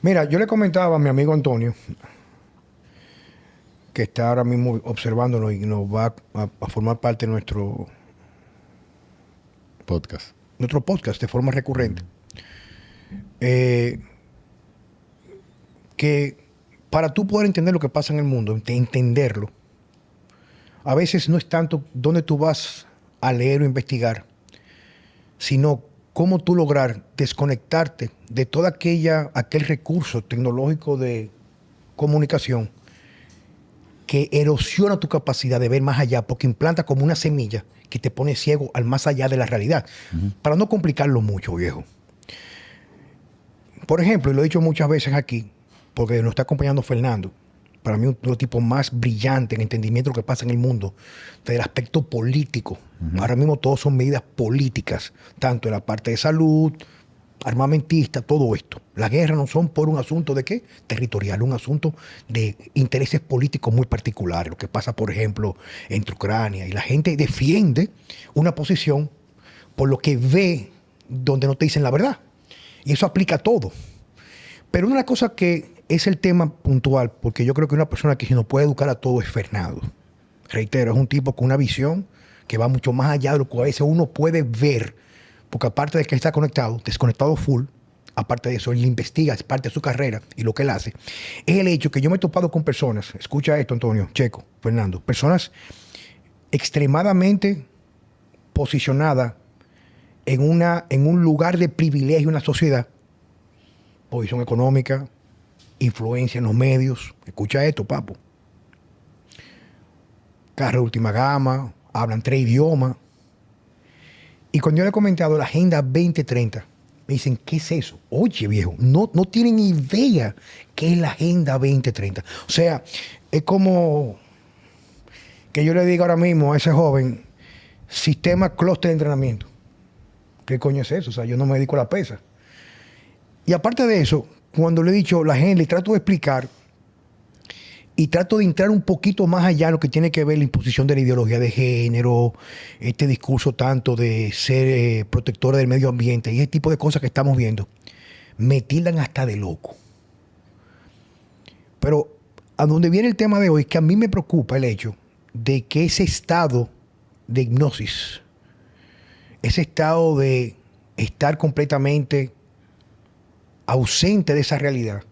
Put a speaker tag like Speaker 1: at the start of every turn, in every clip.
Speaker 1: Mira, yo le comentaba a mi amigo Antonio, que está ahora mismo observándonos y nos va a formar parte de
Speaker 2: Podcast.
Speaker 1: nuestro podcast de forma recurrente, eh, que para tú poder entender lo que pasa en el mundo, entenderlo, a veces no es tanto dónde tú vas a leer o investigar, sino cómo tú lograr desconectarte de todo aquel recurso tecnológico de comunicación que erosiona tu capacidad de ver más allá, porque implanta como una semilla que te pone ciego al más allá de la realidad. Para no complicarlo mucho, viejo. Por ejemplo, y lo he dicho muchas veces aquí, porque nos está acompañando Fernando, para mí uno de los tipos más brillantes en entendimiento de lo que pasa en el mundo, desde el aspecto político. Ahora mismo todos son medidas políticas, tanto en la parte de salud, armamentista, todo esto. Las guerras no son por un asunto de qué? Territorial, un asunto de intereses políticos muy particulares. Lo que pasa, por ejemplo, entre Ucrania. Y la gente defiende una posición por lo que ve donde no te dicen la verdad. Y eso aplica a todo. Pero una cosa que es el tema puntual, porque yo creo que una persona que si nos puede educar a todo es Fernando. Reitero, es un tipo con una visión que va mucho más allá de lo que a veces uno puede ver, porque aparte de que está conectado, desconectado full, aparte de eso, él investiga, es parte de su carrera y lo que él hace, es el hecho que yo me he topado con personas, escucha esto, Antonio, Checo, Fernando, personas extremadamente posicionadas en un lugar de privilegio en la sociedad, posición económica, influencia en los medios. Escucha esto, papo. Carro de última gama, hablan 3 idiomas. Y cuando yo le he comentado la Agenda 2030, me dicen, ¿qué es eso? Oye, viejo, no tienen idea qué es la Agenda 2030. O sea, es como que yo le diga ahora mismo a ese joven, sistema clúster de entrenamiento. ¿Qué coño es eso? O sea, yo no me dedico a la pesa. Y aparte de eso, cuando le he dicho la gente, le trato de explicar y trato de entrar un poquito más allá en lo que tiene que ver la imposición de la ideología de género, este discurso tanto de ser protectora del medio ambiente y ese tipo de cosas que estamos viendo, me tildan hasta de loco. Pero a donde viene el tema de hoy, que a mí me preocupa el hecho de que ese estado de hipnosis, ese estado de estar completamente ausente de esa realidad,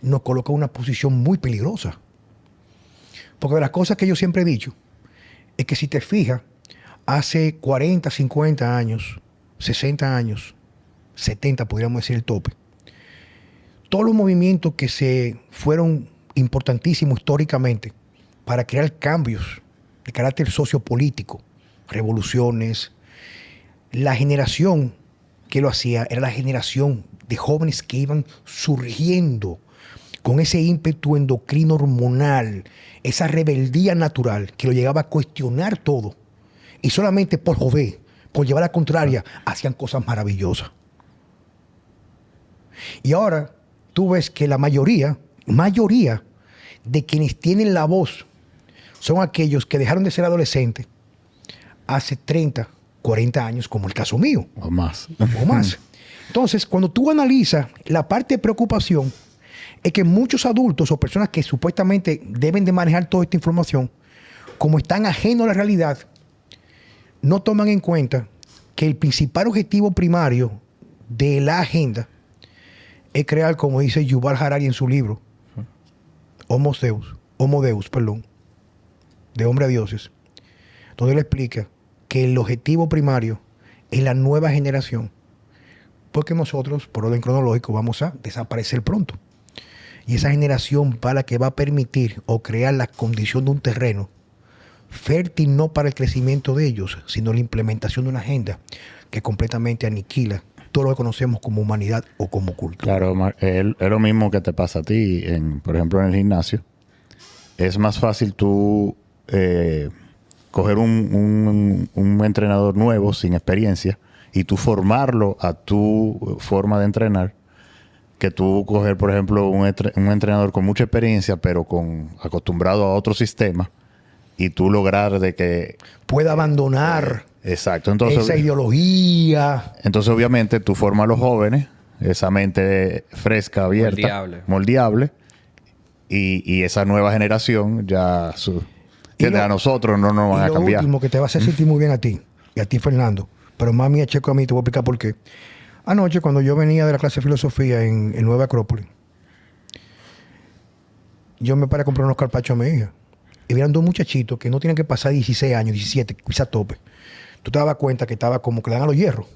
Speaker 1: nos coloca en una posición muy peligrosa. Porque de las cosas que yo siempre he dicho es que si te fijas, hace 40, 50 años, 60 años, 70 podríamos decir el tope, todos los movimientos que se fueron importantísimos históricamente para crear cambios de carácter sociopolítico, revoluciones, la generación que lo hacía era la generación de jóvenes que iban surgiendo con ese ímpetu endocrino hormonal, esa rebeldía natural que lo llegaba a cuestionar todo. Y solamente por joder, por llevar la contraria, hacían cosas maravillosas. Y ahora tú ves que la mayoría de quienes tienen la voz son aquellos que dejaron de ser adolescentes hace 30, 40 años, como el caso mío.
Speaker 2: O más.
Speaker 1: O más. Entonces, cuando tú analizas la parte de preocupación, es que muchos adultos o personas que supuestamente deben de manejar toda esta información, como están ajenos a la realidad, no toman en cuenta que el principal objetivo primario de la agenda es crear, como dice Yuval Harari en su libro, Homo Deus, de hombre a dioses, donde él explica que el objetivo primario es la nueva generación, porque nosotros, por orden cronológico, vamos a desaparecer pronto. Y esa generación va la que va a permitir o crear la condición de un terreno fértil no para el crecimiento de ellos, sino la implementación de una agenda que completamente aniquila todo lo que conocemos como humanidad o como cultura.
Speaker 2: Claro, es lo mismo que te pasa a ti, por ejemplo, en el gimnasio. Es más fácil tú coger un entrenador nuevo, sin experiencia, y tú formarlo a tu forma de entrenar, que tú coger, por ejemplo, un entrenador con mucha experiencia, pero acostumbrado a otro sistema, y tú lograr de que
Speaker 1: pueda abandonar
Speaker 2: exacto. Entonces,
Speaker 1: esa ideología.
Speaker 2: Entonces, obviamente, tú formas a los jóvenes esa mente fresca, abierta, moldeable y esa nueva generación ya a nosotros no nos van a cambiar.
Speaker 1: Lo último que te va a hacer sentir muy bien a ti y a ti, Fernando, pero más a Checo, a mí, te voy a explicar por qué. Anoche, cuando yo venía de la clase de filosofía en Nueva Acrópolis, yo me paré a comprar unos carpachos a mi hija. Y eran dos muchachitos que no tenían que pasar 16 años, 17, quizá tope. Tú te dabas cuenta que estaba como que le dan a los hierros,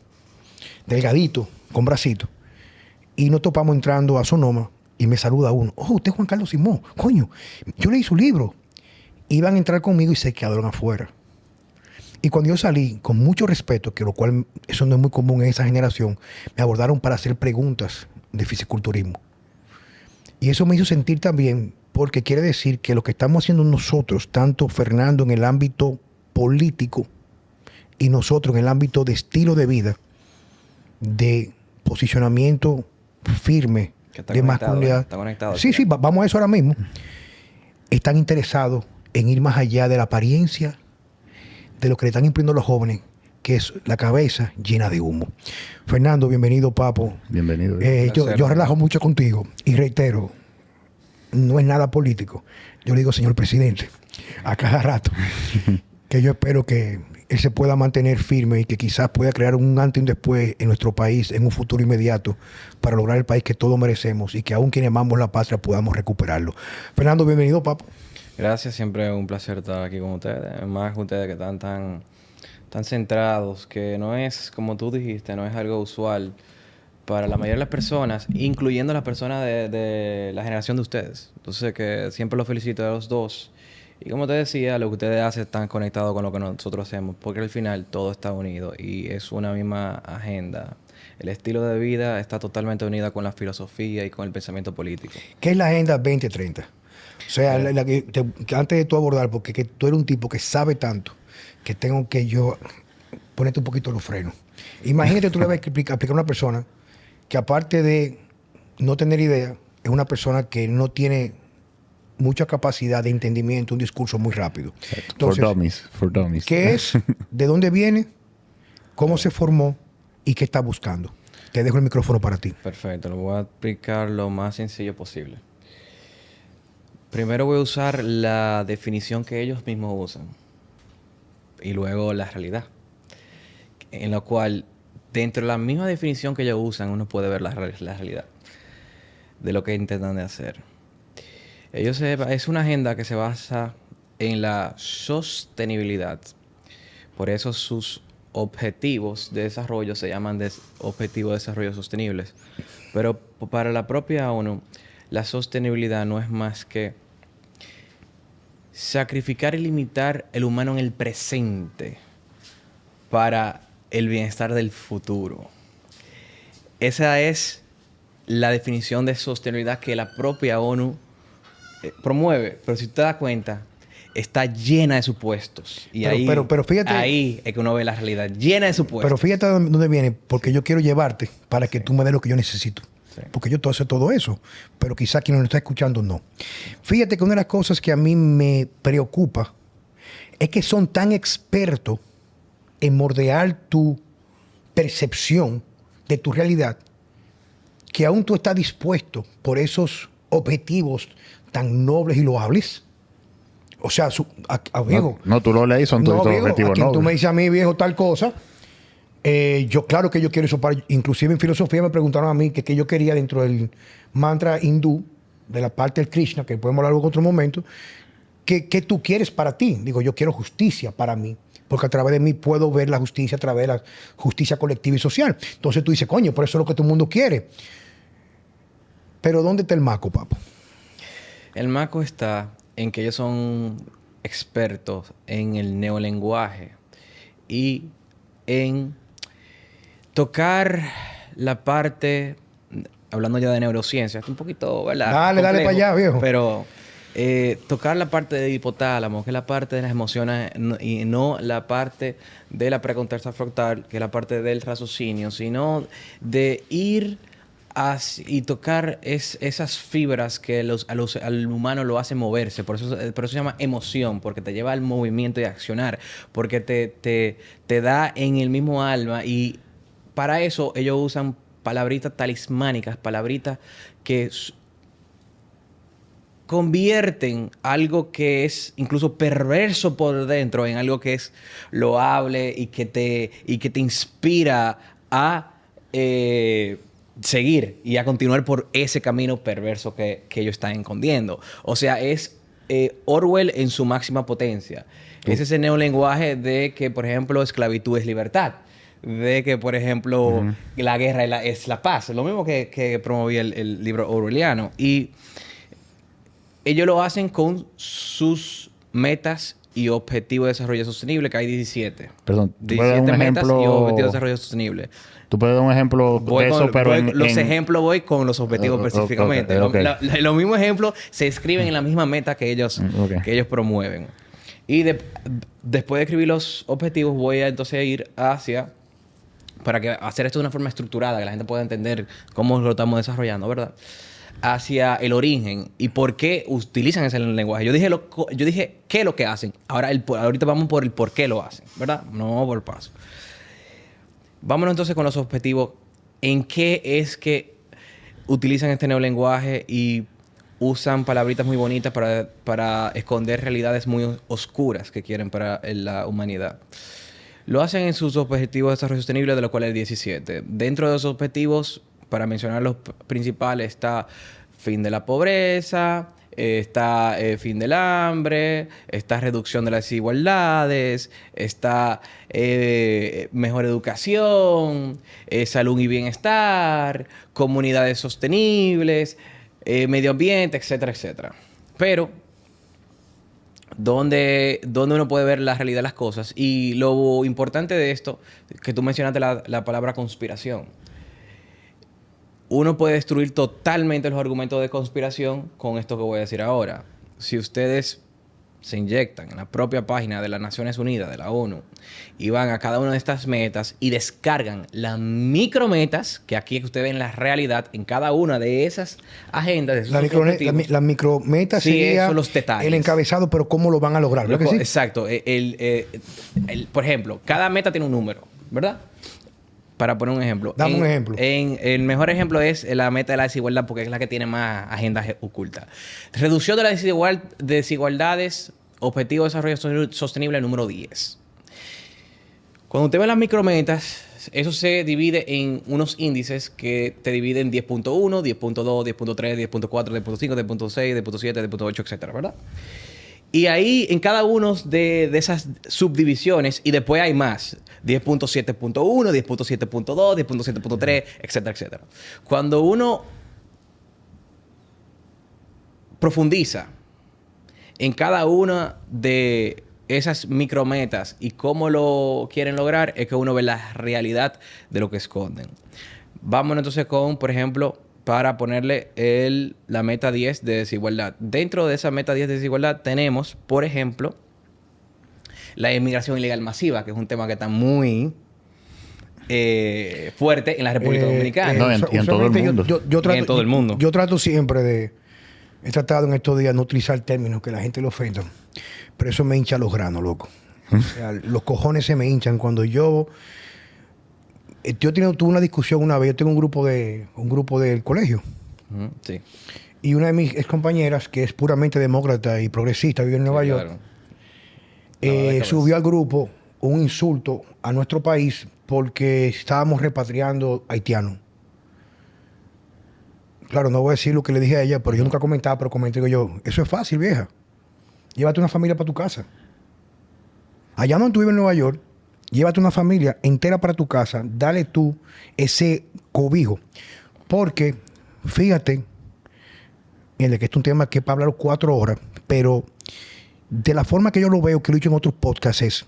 Speaker 1: delgadito, con bracitos. Y nos topamos entrando a Sonoma y me saluda uno. Oh, usted es Juan Carlos Simón. Coño, yo leí su libro. Iban a entrar conmigo y se quedaron afuera. Y cuando yo salí, con mucho respeto, que lo cual eso no es muy común en esa generación, me abordaron para hacer preguntas de fisiculturismo. Y eso me hizo sentir también, porque quiere decir que lo que estamos haciendo nosotros, tanto Fernando en el ámbito político y nosotros en el ámbito de estilo de vida, de posicionamiento firme, de masculinidad.
Speaker 3: Está conectado.
Speaker 1: Sí, vamos a eso ahora mismo. Están interesados en ir más allá de la apariencia, de lo que le están imprimiendo los jóvenes, que es la cabeza llena de humo. Fernando, bienvenido, papo.
Speaker 2: Bienvenido.
Speaker 1: Yo relajo mucho contigo y reitero, no es nada político. Yo le digo, señor presidente, a cada rato, que yo espero que él se pueda mantener firme y que quizás pueda crear un antes y un después en nuestro país en un futuro inmediato para lograr el país que todos merecemos y que aún quienes amamos la patria podamos recuperarlo. Fernando, bienvenido, papo.
Speaker 3: Gracias, siempre es un placer estar aquí con ustedes. Más ustedes que están tan centrados, que no es, como tú dijiste, no es algo usual para la mayoría de las personas, incluyendo las personas de la generación de ustedes. Entonces, que siempre los felicito a los dos. Y como te decía, lo que ustedes hacen están conectados con lo que nosotros hacemos, porque al final todo está unido y es una misma agenda. El estilo de vida está totalmente unido con la filosofía y con el pensamiento político.
Speaker 1: ¿Qué es la Agenda 2030? O sea, que antes de tú abordar, porque que tú eres un tipo que sabe tanto, que tengo que yo ponerte un poquito los frenos. Imagínate tú le vas a explicar a una persona que aparte de no tener idea, es una persona que no tiene mucha capacidad de entendimiento, un discurso muy rápido. Entonces,
Speaker 2: for dummies.
Speaker 1: ¿Qué es? ¿De dónde viene? ¿Cómo se formó? ¿Y qué está buscando? Te dejo el micrófono para ti.
Speaker 3: Perfecto. Lo voy a explicar lo más sencillo posible. Primero voy a usar la definición que ellos mismos usan. Y luego la realidad. En la cual, dentro de la misma definición que ellos usan, uno puede ver la realidad de lo que intentan de hacer. Es una agenda que se basa en la sostenibilidad. Por eso sus objetivos de desarrollo se llaman Objetivos de Desarrollo Sostenibles. Pero para la propia ONU, la sostenibilidad no es más que sacrificar y limitar el humano en el presente para el bienestar del futuro. Esa es la definición de sostenibilidad que la propia ONU promueve. Pero si tú te das cuenta, está llena de supuestos. Y
Speaker 1: pero fíjate,
Speaker 3: ahí es que uno ve la realidad, llena de supuestos.
Speaker 1: Pero fíjate dónde viene, porque yo quiero llevarte para que tú me des lo que yo necesito. Sí. Porque yo sé todo eso, pero quizá quien nos está escuchando no. Fíjate que una de las cosas que a mí me preocupa es que son tan expertos en moldear tu percepción de tu realidad que aún tú estás dispuesto por esos objetivos tan nobles y loables. O sea, viejo.
Speaker 2: No, tú lo lees, son todos objetivos nobles.
Speaker 1: Tú me dices a mí, viejo, tal cosa. Claro que yo quiero eso. Inclusive en filosofía me preguntaron a mí que yo quería dentro del mantra hindú, de la parte del Krishna, que podemos hablar en otro momento, ¿qué tú quieres para ti? Digo, yo quiero justicia para mí, porque a través de mí puedo ver la justicia, a través de la justicia colectiva y social. Entonces tú dices, coño, por eso es lo que todo el mundo quiere. Pero ¿dónde está el maco, papo?
Speaker 3: El maco está en que ellos son expertos en el neolenguaje y en tocar la parte, hablando ya de neurociencia, es un poquito, ¿verdad?
Speaker 1: Dale para allá, viejo.
Speaker 3: Pero tocar la parte del hipotálamo, que es la parte de las emociones, y no la parte de la precorteza frontal, que es la parte del raciocinio, sino de ir y tocar esas fibras que al humano lo hacen moverse. Por eso se llama emoción, porque te lleva al movimiento y a accionar, porque te da en el mismo alma. Y para eso ellos usan palabritas talismánicas, palabritas que convierten algo que es incluso perverso por dentro en algo que es loable y que te inspira a seguir y a continuar por ese camino perverso que ellos están escondiendo. O sea, es Orwell en su máxima potencia. Es ese neolenguaje de que, por ejemplo, esclavitud es libertad. De que, por ejemplo, la guerra es la paz. Lo mismo que promovía el libro orwelliano. Y ellos lo hacen con sus metas y objetivos de desarrollo sostenible, que hay 17.
Speaker 2: Perdón,
Speaker 3: 17 metas y objetivos de desarrollo sostenible.
Speaker 2: ¿Tú puedes dar un ejemplo de eso, pero
Speaker 3: los ejemplos voy con los objetivos específicamente.
Speaker 2: Okay.
Speaker 3: Los mismos ejemplos se escriben en la misma meta que ellos promueven. Y después de escribir los objetivos, voy a entonces ir hacia... Para hacer esto de una forma estructurada, que la gente pueda entender cómo lo estamos desarrollando, ¿verdad? Hacia el origen y por qué utilizan ese lenguaje. Yo dije qué es lo que hacen. Ahorita vamos por el por qué lo hacen, ¿verdad? No por paso. Vámonos entonces con los objetivos. ¿En qué es que utilizan este neolenguaje y usan palabritas muy bonitas para esconder realidades muy oscuras que quieren para la humanidad? Lo hacen en sus objetivos de desarrollo sostenible, de los cuales hay 17. Dentro de esos objetivos, para mencionar los principales, está fin de la pobreza, está fin del hambre, está reducción de las desigualdades, está mejor educación, salud y bienestar, comunidades sostenibles, medio ambiente, etcétera, etcétera. Pero donde uno puede ver la realidad de las cosas. Y lo importante de esto, que tú mencionaste la palabra conspiración. Uno puede destruir totalmente los argumentos de conspiración con esto que voy a decir ahora. Si ustedes se inyectan en la propia página de las Naciones Unidas, de la ONU, y van a cada una de estas metas y descargan las micrometas, que aquí es que ustedes ven la realidad en cada una de esas agendas. De esos
Speaker 1: la micrometa
Speaker 3: sí,
Speaker 1: sería
Speaker 3: eso, los detalles.
Speaker 1: El encabezado, pero ¿cómo lo van a lograr? ¿Verdad que sí?
Speaker 3: Exacto. Por ejemplo, cada meta tiene un número, ¿verdad? Para poner un ejemplo.
Speaker 1: Dame un ejemplo.
Speaker 3: El mejor ejemplo es la meta de la desigualdad, porque es la que tiene más agendas ocultas. Reducción de las desigualdades, objetivo de desarrollo sostenible número 10. Cuando usted ve las micrometas, eso se divide en unos índices que te dividen 10.1, 10.2, 10.3, 10.4, 10.5, 10.6, 10.7, 10.8, etcétera, ¿verdad? Y ahí, en cada uno de esas subdivisiones, y después hay más, 10.7.1, 10.7.2, 10.7.3, etcétera, etcétera. Cuando uno profundiza en cada una de esas micrometas y cómo lo quieren lograr, es que uno ve la realidad de lo que esconden. Vámonos entonces con, por ejemplo, para ponerle la meta 10 de desigualdad. Dentro de esa meta 10 de desigualdad tenemos, por ejemplo, la inmigración ilegal masiva, que es un tema que está muy fuerte en la República Dominicana.
Speaker 2: No, y en todo el mundo.
Speaker 3: En todo el mundo.
Speaker 1: Yo trato siempre he tratado en estos días no utilizar términos que la gente le ofenda, pero eso me hincha los granos, loco. O sea, los cojones se me hinchan cuando tuve una discusión una vez. Yo tengo un grupo del colegio.
Speaker 3: Sí.
Speaker 1: Y una de mis excompañeras, que es puramente demócrata y progresista, vive en Nueva York, subió al grupo un insulto a nuestro país porque estábamos repatriando haitianos. Claro, no voy a decir lo que le dije a ella, pero yo nunca comentaba, pero comenté yo, eso es fácil, vieja. Llévate una familia para tu casa. Allá donde tú vives en Nueva York, llévate una familia entera para tu casa, dale tú ese cobijo. Porque, fíjate, que esto es un tema que es para hablar 4 horas, pero de la forma que yo lo veo, que lo he dicho en otros podcasts, es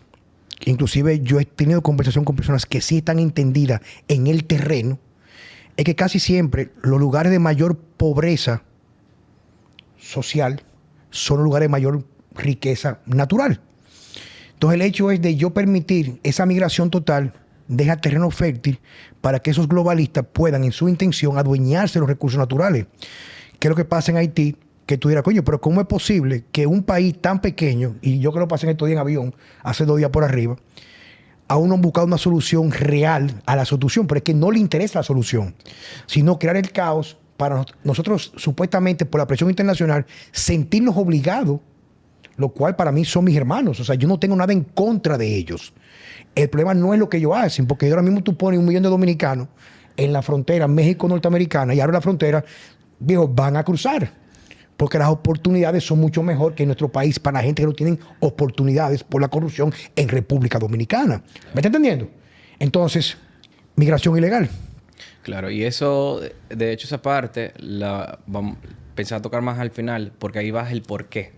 Speaker 1: que inclusive yo he tenido conversación con personas que sí están entendidas en el terreno, es que casi siempre los lugares de mayor pobreza social son los lugares de mayor riqueza natural. Entonces el hecho es de yo permitir esa migración total, deja terreno fértil para que esos globalistas puedan en su intención adueñarse de los recursos naturales. ¿Qué es lo que pasa en Haití? Que tú dirás, coño, pero ¿cómo es posible que un país tan pequeño, y yo que lo pasé en estos días en avión, hace 2 días por arriba, aún no han buscado una solución real a la solución, pero es que no le interesa la solución, sino crear el caos para nosotros, supuestamente, por la presión internacional, sentirnos obligados, lo cual para mí son mis hermanos. O sea, yo no tengo nada en contra de ellos. El problema no es lo que ellos hacen, porque ahora mismo tú pones 1 millón de dominicanos en la frontera México-Norteamericana y ahora la frontera, viejo, van a cruzar. Porque las oportunidades son mucho mejor que en nuestro país para la gente que no tienen oportunidades por la corrupción en República Dominicana. ¿Me está entendiendo? Entonces, migración ilegal.
Speaker 3: Claro, y eso, de hecho, esa parte la vamos a pensar a tocar más al final, porque ahí va el porqué.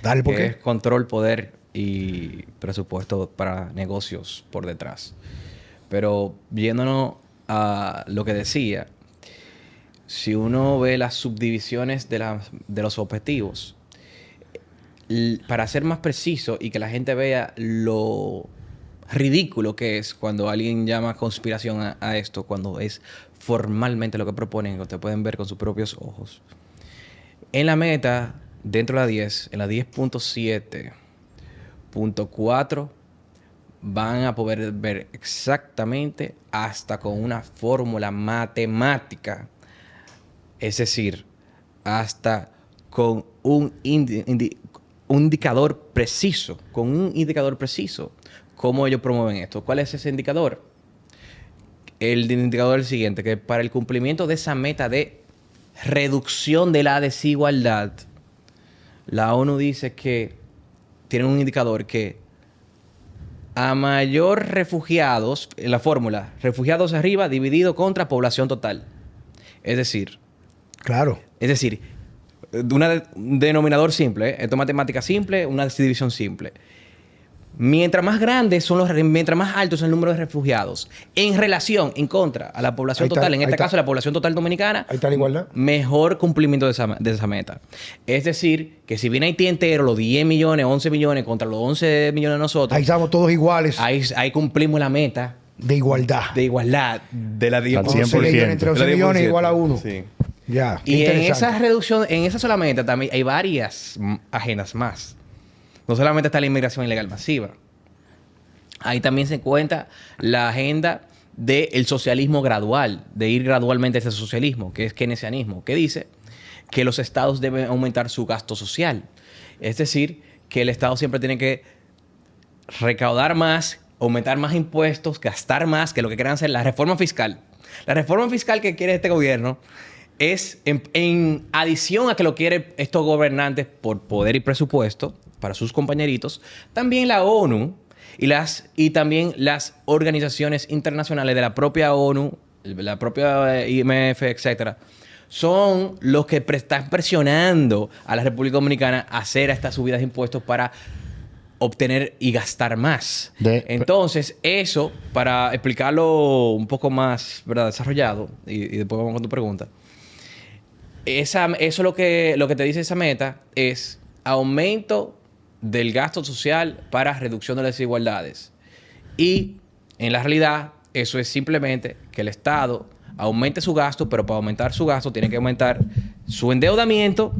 Speaker 1: Dale, ¿por
Speaker 3: Que
Speaker 1: qué?
Speaker 3: es control, poder y presupuesto para negocios por detrás. Pero viéndonos a lo que decía, si uno ve las subdivisiones de los objetivos, para ser más preciso y que la gente vea lo ridículo que es cuando alguien llama conspiración a esto, cuando es formalmente lo que proponen, que ustedes pueden ver con sus propios ojos. En la meta, dentro de la 10, en la 10.7.4, van a poder ver exactamente hasta con una fórmula matemática. Es decir, hasta con un indicador preciso, cómo ellos promueven esto. ¿Cuál es ese indicador? El indicador es el siguiente, que para el cumplimiento de esa meta de reducción de la desigualdad, la ONU dice que tiene un indicador que a mayor refugiados, en la fórmula, refugiados arriba dividido contra población total. Es decir,
Speaker 1: Claro.
Speaker 3: un denominador simple, esto es matemática simple, una división simple. Mientras más grandes mientras más alto es el número de refugiados en relación, en contra a la población
Speaker 1: Ahí está,
Speaker 3: total, en
Speaker 1: ahí
Speaker 3: este
Speaker 1: está.
Speaker 3: caso la población total dominicana,
Speaker 1: Ahí está la igualdad.
Speaker 3: mejor cumplimiento de esa meta. Es decir, que si viene Haití entero, los 10 millones, 11 millones contra los 11 millones de nosotros,
Speaker 1: Ahí estamos todos iguales
Speaker 3: ahí cumplimos la meta
Speaker 1: de igualdad.
Speaker 3: de igualdad de la 10%.
Speaker 2: Al 100%.
Speaker 1: Entre 11 millones igual a 1.
Speaker 3: Sí.
Speaker 1: Ya.
Speaker 3: Y en
Speaker 1: interesante.
Speaker 3: esa reducción, en esa sola meta también hay varias agendas más. No solamente está la inmigración ilegal masiva. Ahí también se encuentra la agenda del socialismo gradual, de ir gradualmente a ese socialismo, que es keynesianismo, que dice que los estados deben aumentar su gasto social. Es decir, que el estado siempre tiene que recaudar más, aumentar más impuestos, gastar más, que lo que quieren hacer la reforma fiscal. La reforma fiscal que quiere este gobierno es en adición a que lo quiere estos gobernantes por poder y presupuesto para sus compañeritos, también la ONU y también las organizaciones internacionales de la propia ONU, la propia IMF, etcétera, son los que están presionando a la República Dominicana a hacer estas subidas de impuestos para obtener y gastar más. Entonces, eso, para explicarlo un poco más, ¿verdad?, desarrollado, y después vamos con tu pregunta. Eso lo que te dice esa meta es aumento del gasto social para reducción de las desigualdades. Y en la realidad, eso es simplemente que el Estado aumente su gasto, pero para aumentar su gasto tiene que aumentar su endeudamiento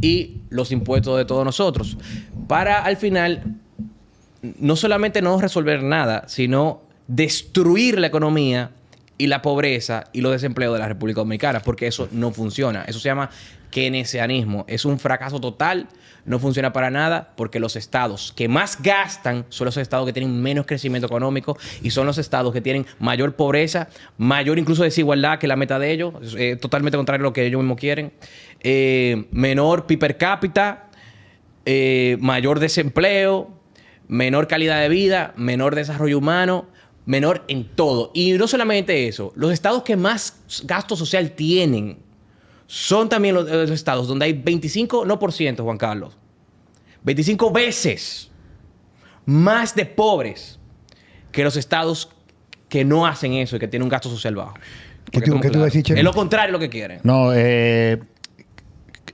Speaker 3: y los impuestos de todos nosotros. Para al final, no solamente no resolver nada, sino destruir la economía y la pobreza y los desempleos de la República Dominicana, porque eso no funciona. Eso se llama keynesianismo. Es un fracaso total, no funciona para nada, porque los estados que más gastan son los estados que tienen menos crecimiento económico y son los estados que tienen mayor pobreza, mayor incluso desigualdad que la meta de ellos, totalmente contrario a lo que ellos mismos quieren, menor PIB per cápita, mayor desempleo, menor calidad de vida, menor desarrollo humano, menor en todo. Y no solamente eso, los estados que más gasto social tienen son también los estados donde hay 25, no por ciento, Juan Carlos, 25 veces más de pobres que los estados que no hacen eso y que tienen un gasto social bajo.
Speaker 1: ¿Qué tú vas a decir, Chemi?
Speaker 3: Es lo contrario de lo que quieren.
Speaker 2: No, en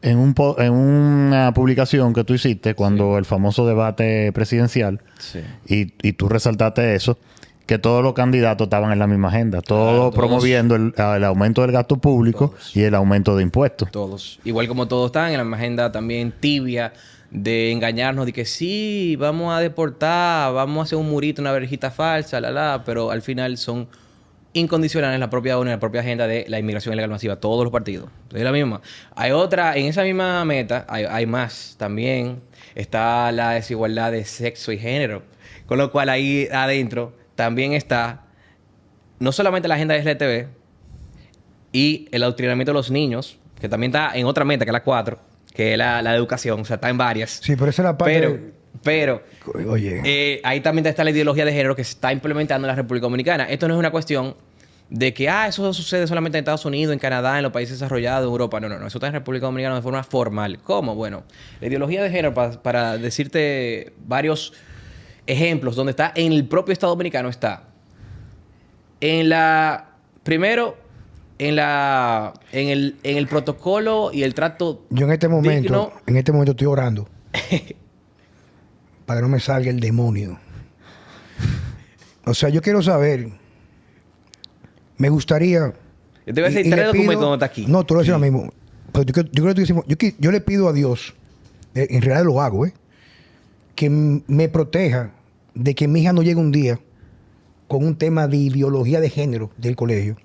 Speaker 2: una publicación que tú hiciste cuando el famoso debate presidencial,
Speaker 3: Sí.
Speaker 2: y tú resaltaste eso, que todos los candidatos estaban en la misma agenda, todos promoviendo el aumento del gasto público y el aumento de impuestos.
Speaker 3: Todos. Igual como todos están en la agenda también tibia de engañarnos, de que sí, vamos a deportar, vamos a hacer un murito, una verjita falsa, pero al final son incondicionales la propia ONU, la propia agenda de la inmigración ilegal masiva, todos los partidos. Es la misma. Hay otra, en esa misma meta, hay más también. Está la desigualdad de sexo y género. Con lo cual ahí adentro también está no solamente la agenda de LGTB y el adoctrinamiento de los niños, que también está en otra meta, que es la 4, que es la educación. O sea, está en varias.
Speaker 1: Sí, pero esa es la parte...
Speaker 3: Pero
Speaker 1: oye,
Speaker 3: ahí también está la ideología de género que se está implementando en la República Dominicana. Esto no es una cuestión de que, eso sucede solamente en Estados Unidos, en Canadá, en los países desarrollados, en Europa. No. Eso está en República Dominicana de forma formal. ¿Cómo? Bueno, la ideología de género, para decirte varios ejemplos, donde está en el propio Estado Dominicano, está primero, en el protocolo y el trato
Speaker 1: yo en este momento
Speaker 3: digno.
Speaker 1: Estoy orando para que no me salga el demonio. O sea, yo quiero saber, me gustaría...
Speaker 3: Yo te voy a decir 3 documentos donde está aquí.
Speaker 1: No, tú lo dices lo mismo. Pero yo le pido a Dios, en realidad lo hago, que me proteja de que mi hija no llegue un día con un tema de ideología de género del colegio.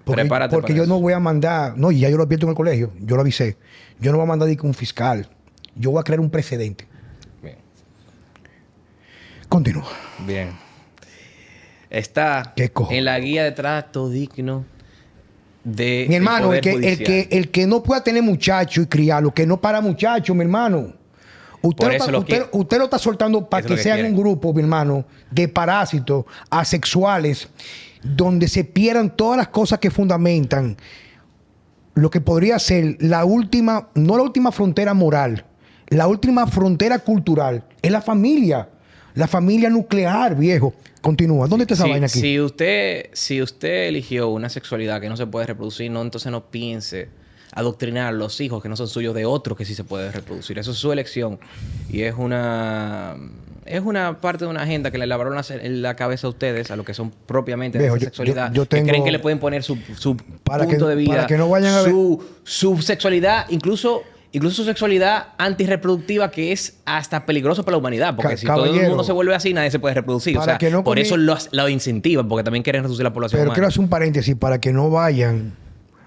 Speaker 1: Porque yo no voy a mandar... No, y ya yo lo advierto en el colegio. Yo lo avisé. Yo no voy a mandar ni con un fiscal. Yo voy a crear un precedente.
Speaker 3: Bien.
Speaker 1: Continúa.
Speaker 3: Bien. Está en la guía de trato digno de
Speaker 1: mi hermano, el que no pueda tener muchacho y criarlo, que no para muchacho, mi hermano. Usted lo está soltando para que sean un grupo, mi hermano, de parásitos asexuales, donde se pierdan todas las cosas que fundamentan lo que podría ser la última, no la última frontera moral, la última frontera cultural, es la familia nuclear, viejo. Continúa. ¿Dónde está esa vaina aquí?
Speaker 3: Si usted eligió una sexualidad que no se puede reproducir, entonces no piense adoctrinar a los hijos que no son suyos de otros que sí se puede reproducir. Eso es su elección. Y es una parte de una agenda que le lavaron en la cabeza a ustedes, a lo que son propiamente de esa sexualidad. Que creen que le pueden poner su punto de vida.
Speaker 1: Para que no vayan a ver...
Speaker 3: Su sexualidad, incluso su sexualidad antirreproductiva, que es hasta peligroso para la humanidad. Porque si todo el mundo se vuelve así, nadie se puede reproducir. O sea, por eso lo incentivan, porque también quieren reducir la población humana.
Speaker 1: Quiero hacer un paréntesis para que no vayan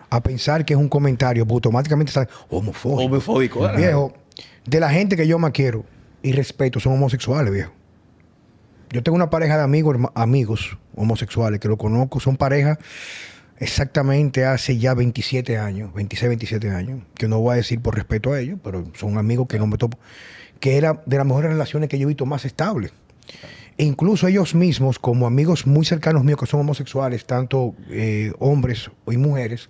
Speaker 1: a pensar que es un comentario, porque automáticamente sale homofóbico. Viejo, de la gente que yo más quiero y respeto son homosexuales, viejo. Yo tengo una pareja de amigos homosexuales que lo conozco, son parejas exactamente hace ya 27 años, 26, 27 años, que no voy a decir por respeto a ellos, pero son amigos que no me topo, que era de las mejores relaciones que yo he visto más estables. E incluso ellos mismos, como amigos muy cercanos míos que son homosexuales, tanto hombres y mujeres,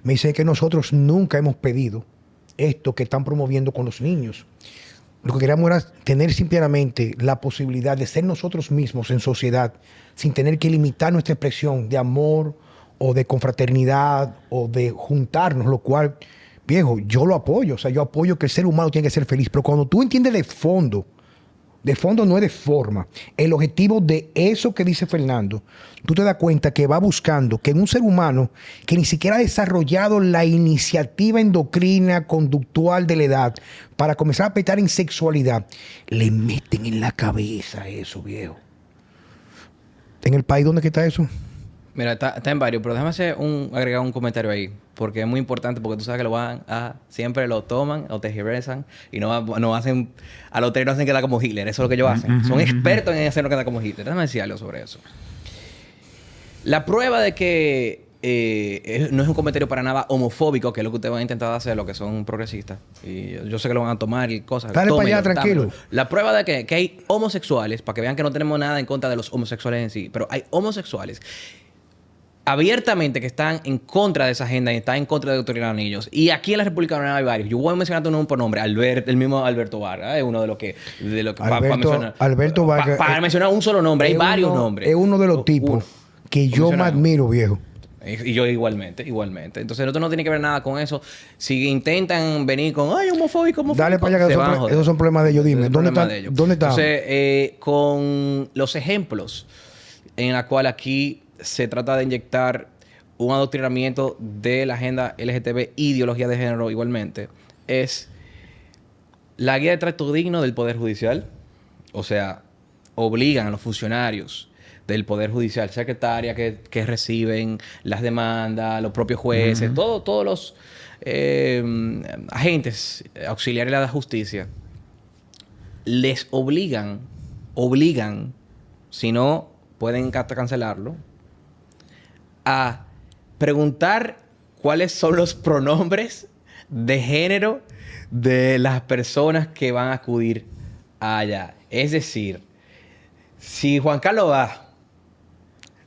Speaker 1: me dicen que nosotros nunca hemos pedido esto que están promoviendo con los niños. Lo que queríamos era tener simplemente la posibilidad de ser nosotros mismos en sociedad, sin tener que limitar nuestra expresión de amor o de confraternidad o de juntarnos, lo cual, viejo, yo lo apoyo. O sea, yo apoyo que el ser humano tiene que ser feliz. Pero cuando tú entiendes de fondo no es de forma, el objetivo de eso que dice Fernando, tú te das cuenta que va buscando que en un ser humano que ni siquiera ha desarrollado la iniciativa endocrina conductual de la edad para comenzar a petar en sexualidad, le meten en la cabeza eso, viejo. ¿En el país dónde está eso?
Speaker 3: Mira, está en varios, pero déjame agregar un comentario ahí, porque es muy importante, porque tú sabes que siempre lo toman o tergiversan y no hacen, a los tres no hacen quedar como Hitler, eso es lo que ellos hacen. Son expertos en hacerlo quedar como Hitler. Déjame decir algo sobre eso. La prueba de que no es un comentario para nada homofóbico, que es lo que ustedes van a intentar hacer, los que son progresistas, y yo sé que lo van a tomar y cosas.
Speaker 1: Dale para allá, tranquilo.
Speaker 3: La prueba de que hay homosexuales, para que vean que no tenemos nada en contra de los homosexuales en sí, pero hay homosexuales abiertamente que están en contra de esa agenda y están en contra de adoctrinar a niños. Y aquí en la República Dominicana hay varios. Yo voy a mencionar uno por nombre. El mismo Alberto Vargas es uno de los que...
Speaker 1: Alberto Vargas...
Speaker 3: Para mencionar un solo nombre. Hay varios nombres.
Speaker 1: Es uno de los tipos que yo más admiro, viejo.
Speaker 3: Y yo igualmente. Entonces, nosotros no tiene que ver nada con eso. Si intentan venir con... ¡Ay, homofóbico!
Speaker 1: Dale para allá, que esos son problemas de ellos. Dime, ¿dónde está?
Speaker 3: Entonces, con los ejemplos en la cual aquí se trata de inyectar un adoctrinamiento de la agenda LGTB, ideología de género igualmente, es la guía de trato digno del Poder Judicial, o sea, obligan a los funcionarios del Poder Judicial, secretaria que reciben las demandas, los propios jueces, todos los agentes auxiliares de la justicia, les obligan, si no pueden hasta cancelarlo, a preguntar cuáles son los pronombres de género de las personas que van a acudir allá. Es decir, si Juan Carlos va,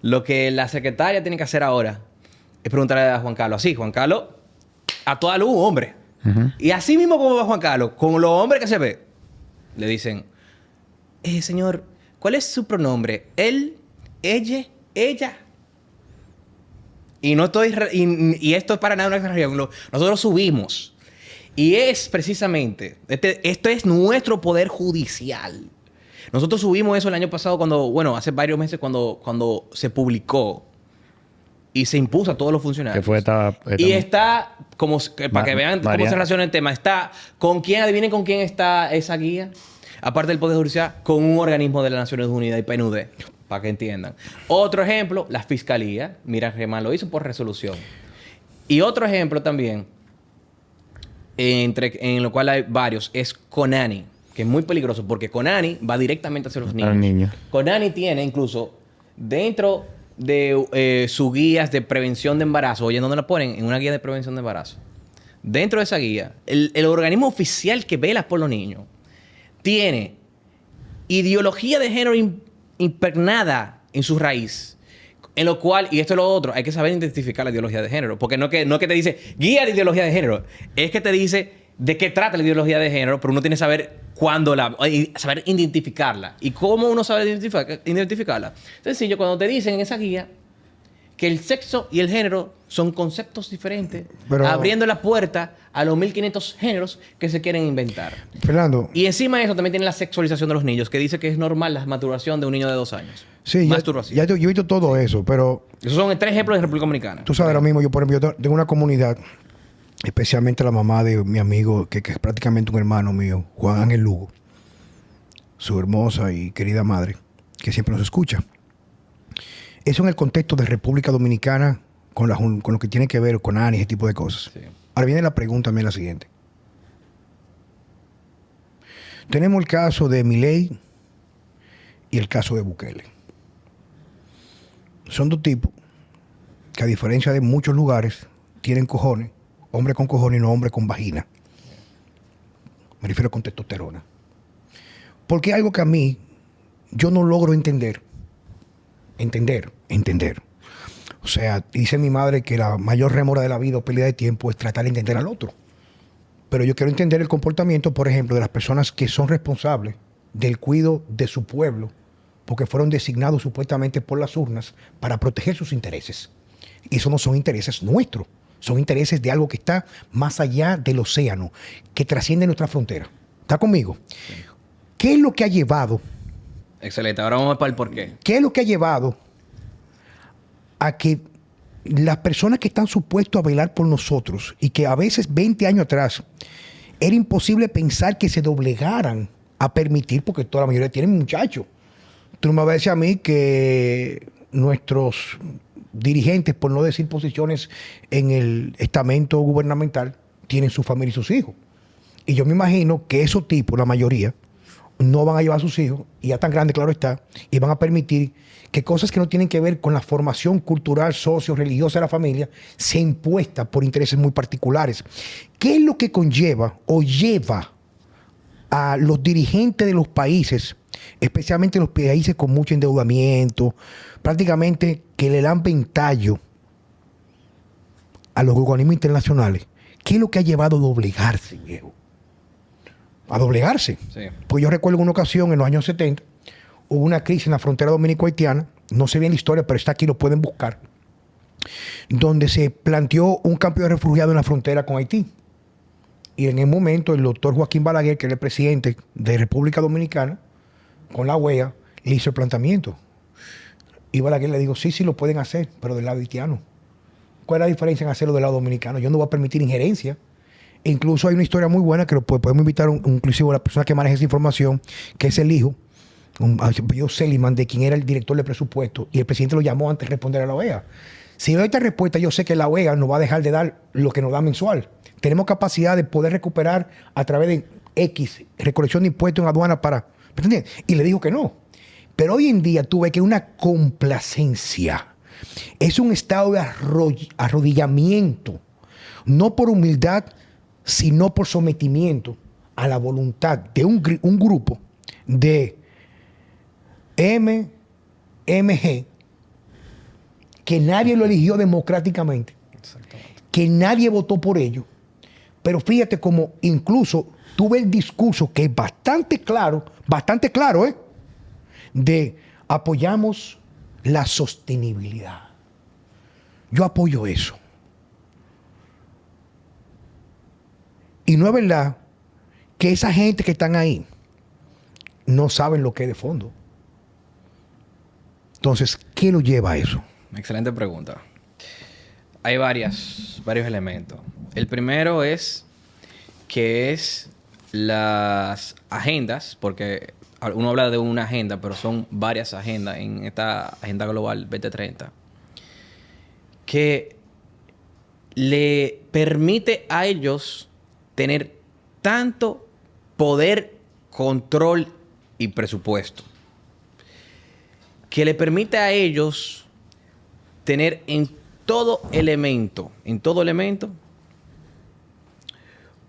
Speaker 3: lo que la secretaria tiene que hacer ahora es preguntarle a Juan Carlos, así, Juan Carlos, a toda luz, hombre. Y así mismo como va Juan Carlos, con los hombres que se ve, le dicen, señor, ¿cuál es su pronombre? Él, ella. Y no estoy... Y esto es para nada una exageración. Nosotros subimos. Y es precisamente... Esto es nuestro poder judicial. Nosotros subimos eso el año pasado cuando... Bueno, hace varios meses cuando se publicó y se impuso a todos los funcionarios.
Speaker 2: Que fue
Speaker 3: y está... para que vean cómo se relaciona el tema. Está... Adivinen con quién está esa guía. Aparte del Poder Judicial, con un organismo de las Naciones Unidas y PNUD. Para que entiendan. Otro ejemplo, la Fiscalía. Mira, Germán lo hizo por resolución. Y otro ejemplo también, en lo cual hay varios, es Conani, que es muy peligroso porque Conani va directamente hacia los niños. Conani tiene incluso dentro de sus guías de prevención de embarazo, oye, ¿dónde la ponen? En una guía de prevención de embarazo. Dentro de esa guía, el organismo oficial que vela por los niños tiene ideología de género impregnada en su raíz. En lo cual, y esto es lo otro, hay que saber identificar la ideología de género. Porque no es que te dice guía de ideología de género. Es que te dice de qué trata la ideología de género, pero uno tiene que saber saber identificarla. ¿Y cómo uno sabe identificarla? Sencillo, cuando te dicen en esa guía que el sexo y el género son conceptos diferentes, abriendo la puerta a los 1500 géneros que se quieren inventar.
Speaker 1: Fernando.
Speaker 3: Y encima de eso también tiene la sexualización de los niños, que dice que es normal la masturbación de un niño de 2 años.
Speaker 1: Sí, yo he visto todo eso, pero...
Speaker 3: Esos son 3 ejemplos de República Dominicana.
Speaker 1: Tú sabes, ahora mismo, por ejemplo, yo tengo una comunidad, especialmente la mamá de mi amigo, que es prácticamente un hermano mío, Juan Ángel Lugo, su hermosa y querida madre, que siempre nos escucha. Eso en el contexto de República Dominicana, con lo que tiene que ver con ANI, ese tipo de cosas. Sí. Ahora viene la pregunta también la siguiente. Tenemos el caso de Milei y el caso de Bukele. Son 2 tipos que, a diferencia de muchos lugares, tienen cojones, hombre con cojones y no hombre con vagina. Me refiero con testosterona. Porque es algo que a mí yo no logro entender. O sea, dice mi madre que la mayor remora de la vida o pérdida de tiempo es tratar de entender al otro. Pero yo quiero entender el comportamiento, por ejemplo, de las personas que son responsables del cuidado de su pueblo, porque fueron designados supuestamente por las urnas para proteger sus intereses. Y eso no son intereses nuestros, son intereses de algo que está más allá del océano, que trasciende nuestra frontera. ¿Está conmigo? Sí. ¿Qué es lo que ha llevado?
Speaker 3: Excelente, ahora vamos para el porqué.
Speaker 1: ¿Qué es lo que ha llevado a que las personas que están supuestos a velar por nosotros y que a veces 20 años atrás era imposible pensar que se doblegaran a permitir, porque toda la mayoría tienen muchachos? Tú no me vas a decir a mí que nuestros dirigentes, por no decir posiciones en el estamento gubernamental, tienen su familia y sus hijos. Y yo me imagino que esos tipos, la mayoría, no van a llevar a sus hijos, y ya tan grande, claro está, y van a permitir que cosas que no tienen que ver con la formación cultural, socio-religiosa de la familia, se impuesta por intereses muy particulares. ¿Qué es lo que conlleva o lleva a los dirigentes de los países, especialmente los países con mucho endeudamiento, prácticamente que le dan ventallo a los organismos internacionales? ¿Qué es lo que ha llevado a doblegarse, viejo? A doblegarse. Sí. Pues yo recuerdo en una ocasión, en los años 70, hubo una crisis en la frontera dominico-haitiana, no sé bien la historia, pero está aquí, lo pueden buscar, donde se planteó un campo de refugiados en la frontera con Haití. Y en el momento, el doctor Joaquín Balaguer, que era el presidente de República Dominicana, con la OEA, le hizo el planteamiento. Y Balaguer le dijo, sí, lo pueden hacer, pero del lado haitiano. ¿Cuál es la diferencia en hacerlo del lado dominicano? Yo no voy a permitir injerencia E incluso hay una historia muy buena que podemos invitar inclusive a la persona que maneja esa información, que es el hijo, apellido Seliman, de quien era el director de presupuesto. Y el presidente lo llamó antes de responder a la OEA. Si doy esta respuesta, yo sé que la OEA nos va a dejar de dar lo que nos da mensual. Tenemos capacidad de poder recuperar a través de X, recolección de impuestos en aduana para... ¿Me entiendes? Y le dijo que no. Pero hoy en día tú ves que una complacencia es un estado de arrodillamiento, no por humildad, sino por sometimiento a la voluntad de un grupo de MG que nadie lo eligió democráticamente, que nadie votó por ello. Pero fíjate como incluso tuve el discurso que es bastante claro, de apoyamos la sostenibilidad. Yo apoyo eso. Y no es verdad que esa gente que están ahí no saben lo que es de fondo. Entonces, ¿qué lo lleva a eso?
Speaker 3: Excelente pregunta. Hay varios elementos. El primero es que es las agendas, porque uno habla de una agenda, pero son varias agendas en esta Agenda Global 2030, que le permite a ellos tener tanto poder, control y presupuesto, que le permite a ellos tener en todo elemento,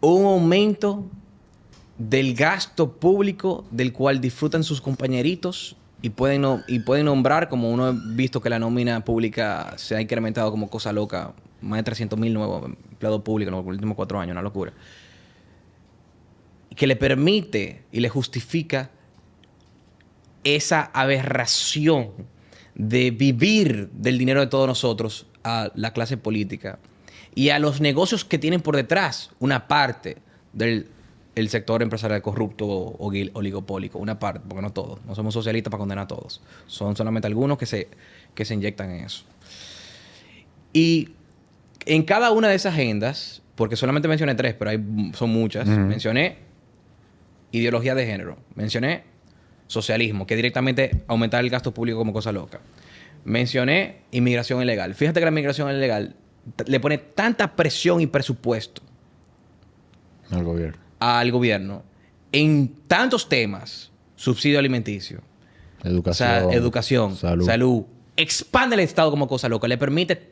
Speaker 3: un aumento del gasto público del cual disfrutan sus compañeritos y pueden nombrar, como uno ha visto que la nómina pública se ha incrementado como cosa loca, más de 300,000 nuevos empleados públicos en los últimos 4 años, una locura. Que le permite y le justifica esa aberración de vivir del dinero de todos nosotros a la clase política y a los negocios que tienen por detrás una parte del sector empresarial corrupto o oligopólico, una parte, porque no todos, no somos socialistas para condenar a todos, son solamente algunos que se inyectan en eso. Y en cada una de esas agendas, porque solamente mencioné 3, pero son muchas, mencioné ideología de género, mencioné socialismo, que directamente aumentar el gasto público como cosa loca. Mencioné inmigración ilegal. Fíjate que la inmigración ilegal le pone tanta presión y presupuesto al gobierno en tantos temas: subsidio alimenticio, educación, salud. Expande el Estado como cosa loca. Le permite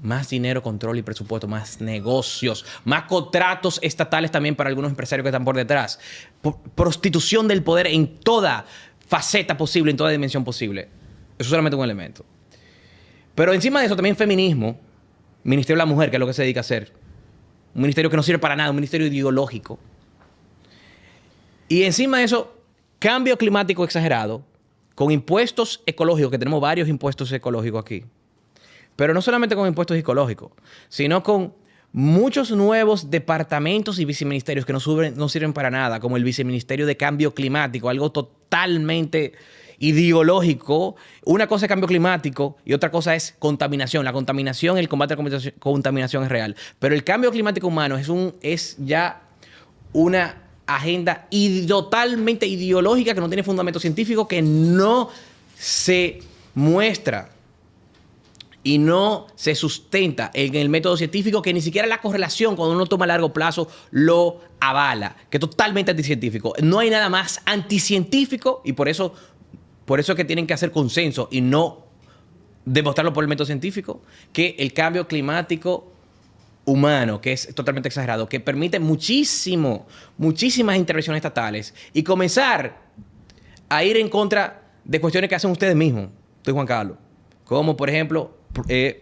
Speaker 3: más dinero, control y presupuesto, más negocios, más contratos estatales también para algunos empresarios que están por detrás. Prostitución del poder en toda faceta posible, en toda dimensión posible. Eso es solamente un elemento. Pero encima de eso también feminismo, Ministerio de la Mujer, que es lo que se dedica a hacer. Un ministerio que no sirve para nada, un ministerio ideológico. Y encima de eso, cambio climático exagerado, con impuestos ecológicos, que tenemos varios impuestos ecológicos aquí. Pero no solamente con impuestos ecológicos, sino con muchos nuevos departamentos y viceministerios que no sirven para nada, como el Viceministerio de Cambio Climático, algo totalmente ideológico. Una cosa es cambio climático y otra cosa es contaminación. La contaminación, el combate a la contaminación es real. Pero el cambio climático humano es ya una agenda totalmente ideológica que no tiene fundamento científico, que no se muestra y no se sustenta en el método científico, que ni siquiera la correlación cuando uno toma a largo plazo lo avala, que es totalmente anticientífico. No hay nada más anticientífico y por eso es que tienen que hacer consenso y no demostrarlo por el método científico, que el cambio climático humano, que es totalmente exagerado, que permite muchísimas intervenciones estatales y comenzar a ir en contra de cuestiones que hacen ustedes mismos. Estoy Juan Carlos. Como, por ejemplo,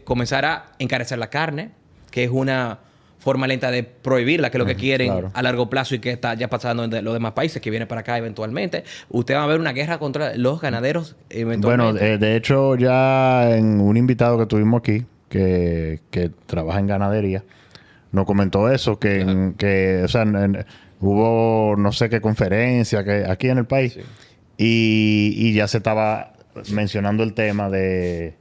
Speaker 3: comenzar a encarecer la carne, que es una forma lenta de prohibirla, que es lo que quieren a largo plazo y que está ya pasando en los demás países, que viene para acá eventualmente. Usted va a ver una guerra contra los ganaderos eventualmente.
Speaker 2: Bueno, de hecho, ya en un invitado que tuvimos aquí, que trabaja en ganadería, nos comentó eso, hubo no sé qué conferencia aquí en el país, y ya se estaba mencionando el tema de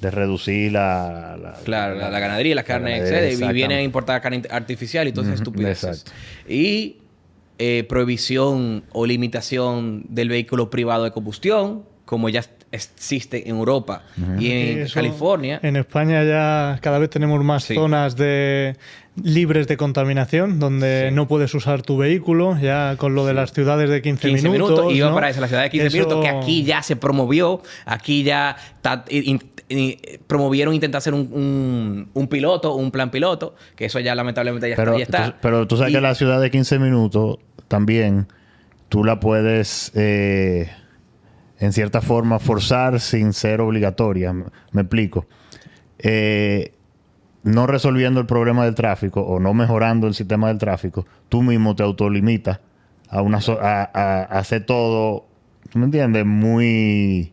Speaker 2: de reducir
Speaker 3: Claro, la ganadería, la carne, etc. Y viene a importar carne artificial y todas esas estupideces.
Speaker 2: Exacto.
Speaker 3: Y prohibición o limitación del vehículo privado de combustión, como ya existe en Europa y en California.
Speaker 4: En España ya cada vez tenemos más zonas libres de contaminación, donde no puedes usar tu vehículo, ya con lo de las ciudades de 15 minutos.
Speaker 3: Iba
Speaker 4: ¿no?
Speaker 3: para eso, la ciudad de 15 minutos, que aquí ya se promovió, aquí ya promovieron intentar hacer un piloto, un plan piloto, que eso ya lamentablemente ya está.
Speaker 2: Pero tú sabes que la ciudad de 15 minutos también tú la puedes en cierta forma forzar sin ser obligatoria. Me explico. No resolviendo el problema del tráfico o no mejorando el sistema del tráfico, tú mismo te autolimitas a hacer todo, ¿tú me entiendes? Muy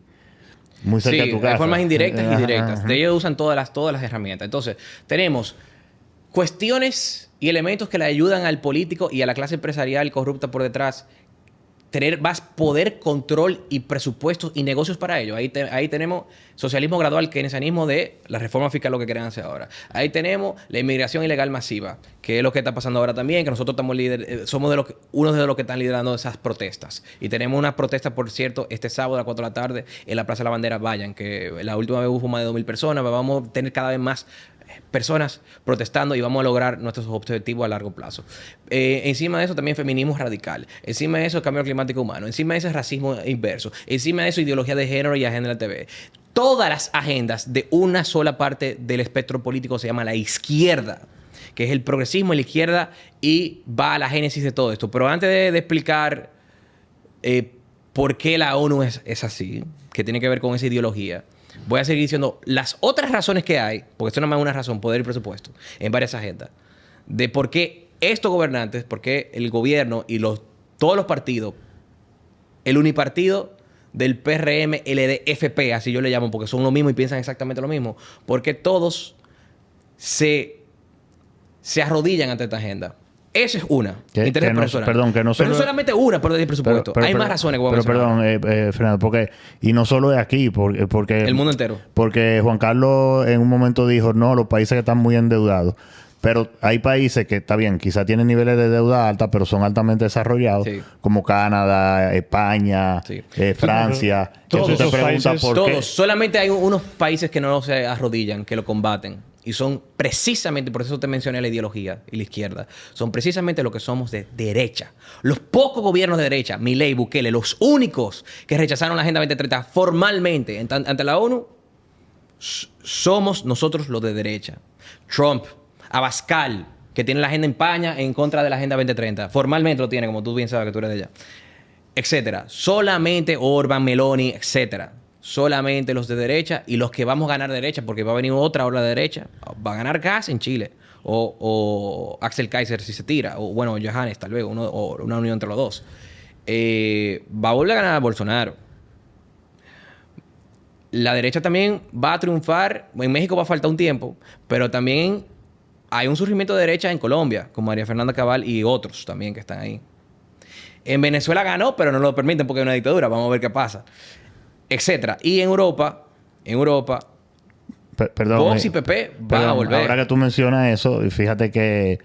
Speaker 2: cerca de tu casa.
Speaker 3: De formas indirectas y directas. De ellos usan todas las herramientas. Entonces, tenemos cuestiones y elementos que le ayudan al político y a la clase empresarial corrupta por detrás tener más poder, control y presupuestos y negocios para ello. Ahí tenemos socialismo gradual, keynesianismo de la reforma fiscal, lo que quieren hacer ahora. Ahí tenemos la inmigración ilegal masiva, que es lo que está pasando ahora también, que nosotros somos unos de los que están liderando esas protestas. Y tenemos una protesta, por cierto, este sábado a las 4 de la tarde en la Plaza de la Bandera. Vayan, que la última vez hubo más de 2.000 personas, vamos a tener cada vez más personas protestando y vamos a lograr nuestros objetivos a largo plazo. Encima de eso también feminismo radical. Encima de eso cambio climático humano. Encima de eso racismo inverso. Encima de eso ideología de género y agenda TV. Todas las agendas de una sola parte del espectro político se llama la izquierda, que es el progresismo y la izquierda, y va a la génesis de todo esto. Pero antes de explicar por qué la ONU es así, que tiene que ver con esa ideología, voy a seguir diciendo las otras razones que hay, porque esto no es más una razón, poder y presupuesto, en varias agendas, de por qué estos gobernantes, por qué el gobierno y todos los partidos, el unipartido del PRM, LDFP, así yo le llamo, porque son lo mismo y piensan exactamente lo mismo, porque todos se arrodillan ante esta agenda. Esa es una. Interés personal.
Speaker 2: Perdón, que no solo...
Speaker 3: Pero no solamente una, pero del presupuesto. Hay más razones que voy a mencionar.
Speaker 2: Perdón, Fernando, porque... Y no solo es aquí, porque...
Speaker 3: El mundo entero.
Speaker 2: Porque Juan Carlos en un momento dijo, no, los países que están muy endeudados. Pero hay países que, está bien, quizás tienen niveles de deuda alta, pero son altamente desarrollados, como Canadá, España, Francia.
Speaker 4: Todos esos países,
Speaker 3: todos. Solamente hay unos países que no se arrodillan, que lo combaten. Y son precisamente, por eso te mencioné la ideología y la izquierda, son precisamente lo que somos de derecha. Los pocos gobiernos de derecha, Milei, Bukele, los únicos que rechazaron la Agenda 2030 formalmente ante la ONU, somos nosotros los de derecha. Trump, Abascal, que tiene la agenda en España en contra de la Agenda 2030. Formalmente lo tiene, como tú bien sabes que tú eres de allá. Etcétera. Solamente Orbán, Meloni, etcétera. Solamente los de derecha y los que vamos a ganar derecha, porque va a venir otra ola de derecha. Va a ganar Gas en Chile. O Axel Kaiser si se tira. O bueno, Johannes tal vez. O una unión entre los dos. Va a volver a ganar a Bolsonaro. La derecha también va a triunfar. En México va a faltar un tiempo. Pero también hay un surgimiento de derecha en Colombia. Con María Fernanda Cabal y otros también que están ahí. En Venezuela ganó, pero no lo permiten porque hay una dictadura. Vamos a ver qué pasa. Etcétera. Y en Europa,
Speaker 2: perdón,
Speaker 3: Vox y PP van a volver.
Speaker 2: Ahora que tú mencionas eso, fíjate que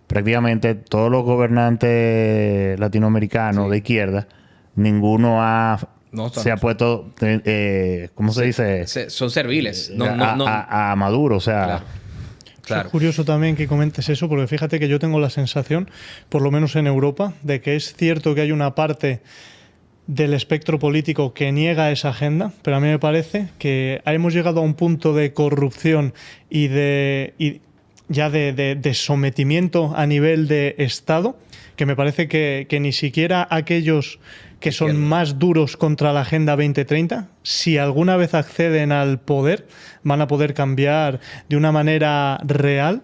Speaker 2: prácticamente todos los gobernantes latinoamericanos de izquierda, ninguno se ha puesto, ¿cómo se dice?
Speaker 3: Son serviles.
Speaker 2: A Maduro, o sea...
Speaker 4: Claro. Es curioso también que comentes eso, porque fíjate que yo tengo la sensación, por lo menos en Europa, de que es cierto que hay una parte del espectro político que niega esa agenda, pero a mí me parece que hemos llegado a un punto de corrupción y de sometimiento a nivel de Estado, que me parece que ni siquiera aquellos que son más duros contra la Agenda 2030, si alguna vez acceden al poder, van a poder cambiar de una manera real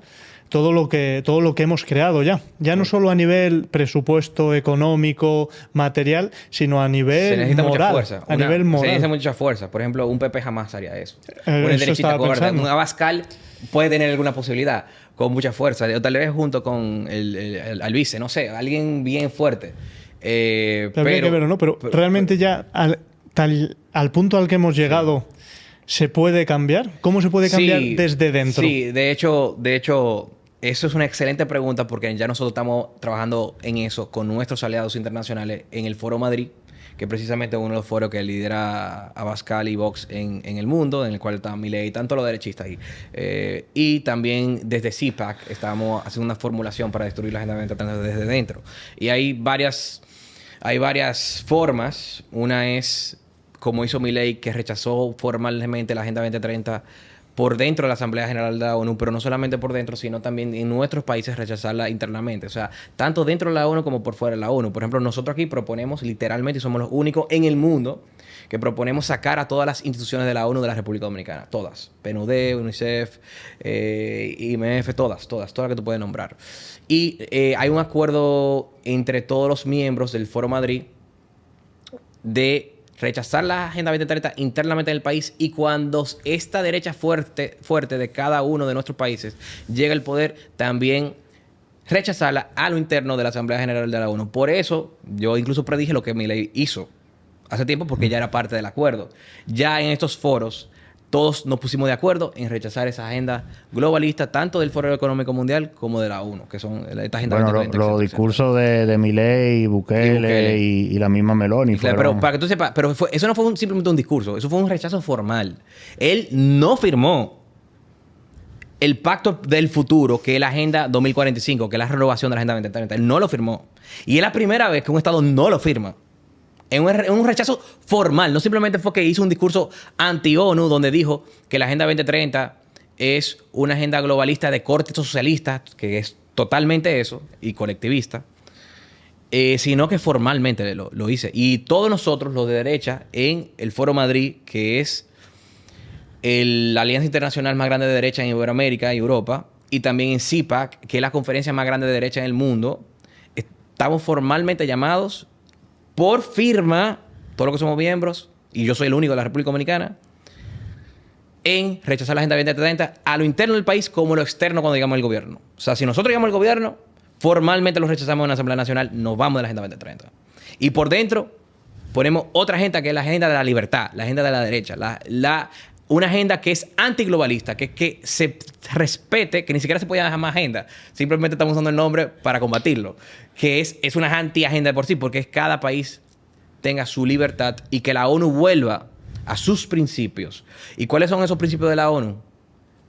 Speaker 4: todo lo que hemos creado ya. Ya no solo a nivel presupuesto económico, material, sino a nivel moral. Se
Speaker 3: necesita mucha fuerza. Por ejemplo, un PP jamás haría eso. Una derechita cobarde. Un Abascal puede tener alguna posibilidad con mucha fuerza. O tal vez junto con el vice, no sé, alguien bien fuerte.
Speaker 4: Habría que verlo, ¿no? Pero realmente ya al punto al que hemos llegado ¿Se puede cambiar? ¿Cómo se puede cambiar desde dentro?
Speaker 3: Sí, de hecho, eso es una excelente pregunta porque ya nosotros estamos trabajando en eso con nuestros aliados internacionales en el Foro Madrid, que precisamente es uno de los foros que lidera Abascal y Vox en el mundo, en el cual está Milei y tanto los derechistas ahí. Y también desde CPAC estamos haciendo una formulación para destruir la Agenda 2030 desde dentro. Y hay varias formas. Una es, como hizo Milei, que rechazó formalmente la Agenda 2030 por dentro de la Asamblea General de la ONU, pero no solamente por dentro, sino también en nuestros países rechazarla internamente. O sea, tanto dentro de la ONU como por fuera de la ONU. Por ejemplo, nosotros aquí proponemos literalmente, y somos los únicos en el mundo, que proponemos sacar a todas las instituciones de la ONU de la República Dominicana. Todas. PNUD, UNICEF, IMF, todas las que tú puedes nombrar. Y hay un acuerdo entre todos los miembros del Foro Madrid de rechazar la Agenda 2030 internamente en el país, y cuando esta derecha fuerte de cada uno de nuestros países llega al poder, también rechazarla a lo interno de la Asamblea General de la ONU. Por eso, yo incluso predije lo que Milei hizo hace tiempo, porque ya era parte del acuerdo. Ya en estos foros, todos nos pusimos de acuerdo en rechazar esa agenda globalista, tanto del Foro Económico Mundial como de la ONU, que son esta agenda 2030.
Speaker 2: Los discursos de Milei, Bukele y la misma Meloni.
Speaker 3: Claro, pero para que tú sepas, eso no fue simplemente un discurso, eso fue un rechazo formal. Él no firmó el pacto del futuro, que es la Agenda 2045, que es la renovación de la Agenda 2030. Él no lo firmó. Y es la primera vez que un Estado no lo firma. Es un rechazo formal. No simplemente fue que hizo un discurso anti-ONU donde dijo que la Agenda 2030 es una agenda globalista de corte socialista, que es totalmente eso, y colectivista, sino que formalmente lo hice. Y todos nosotros, los de derecha, en el Foro Madrid, que es la alianza internacional más grande de derecha en Iberoamérica y Europa, y también en CPAC, que es la conferencia más grande de derecha en el mundo, estamos formalmente llamados por firma, todos los que somos miembros, y yo soy el único de la República Dominicana, en rechazar la Agenda 2030 a lo interno del país como lo externo cuando llegamos al gobierno. O sea, si nosotros llegamos al gobierno, formalmente lo rechazamos en la Asamblea Nacional, nos vamos de la Agenda 2030. Y por dentro ponemos otra agenda que es la agenda de la libertad, la agenda de la derecha, una agenda que es antiglobalista, que se respete, que ni siquiera se puede llamar agenda, simplemente estamos usando el nombre para combatirlo, que es una anti-agenda de por sí, porque es cada país tenga su libertad y que la ONU vuelva a sus principios. ¿Y cuáles son esos principios de la ONU?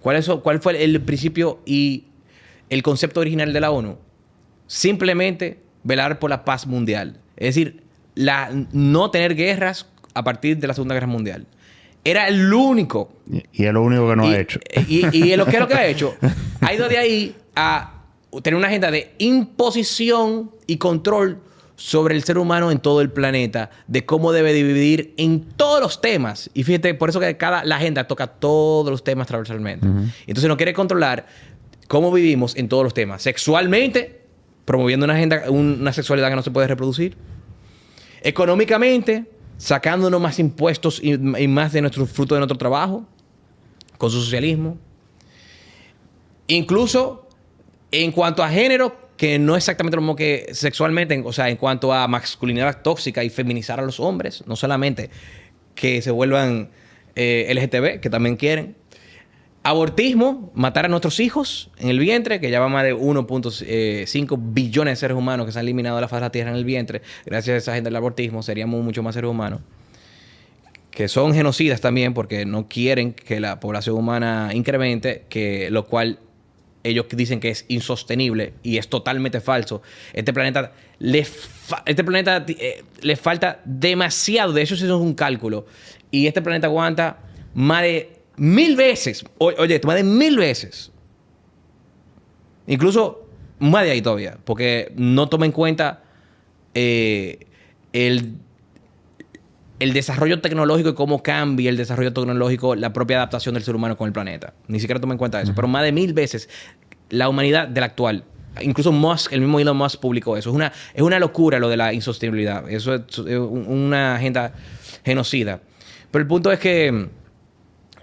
Speaker 3: ¿Cuál fue el principio y el concepto original de la ONU? Simplemente velar por la paz mundial. Es decir, no tener guerras a partir de la Segunda Guerra Mundial. Era el único.
Speaker 2: Y es lo único que no ha hecho.
Speaker 3: ¿Y lo que es lo que ha hecho? Ha ido de ahí a tener una agenda de imposición y control sobre el ser humano en todo el planeta, de cómo debe dividir en todos los temas. Y fíjate, por eso que la agenda toca todos los temas transversalmente. Entonces no quiere controlar cómo vivimos en todos los temas. Sexualmente, promoviendo una sexualidad que no se puede reproducir. Económicamente, sacándonos más impuestos y más de nuestro fruto de nuestro trabajo, con su socialismo. Incluso en cuanto a género, que no es exactamente lo mismo que sexualmente, o sea, en cuanto a masculinidad tóxica y feminizar a los hombres, no solamente que se vuelvan LGTB, que también quieren. Abortismo, matar a nuestros hijos en el vientre, que ya va más de 1.5 billones de seres humanos que se han eliminado de la faz de la Tierra en el vientre. Gracias a esa agenda del abortismo seríamos mucho más seres humanos. Que son genocidas también porque no quieren que la población humana incremente, lo cual ellos dicen que es insostenible y es totalmente falso. Este planeta le falta demasiado. De hecho, eso es un cálculo. Y este planeta aguanta más de 1000 veces. Oye, más de 1000 veces. Incluso más de ahí todavía. Porque no toma en cuenta el desarrollo tecnológico y cómo cambia el desarrollo tecnológico la propia adaptación del ser humano con el planeta. Ni siquiera toma en cuenta eso. Pero más de 1000 veces la humanidad de la actual. Incluso Musk, el mismo Elon Musk publicó eso. Es una locura lo de la insostenibilidad. Eso es una agenda genocida. Pero el punto es que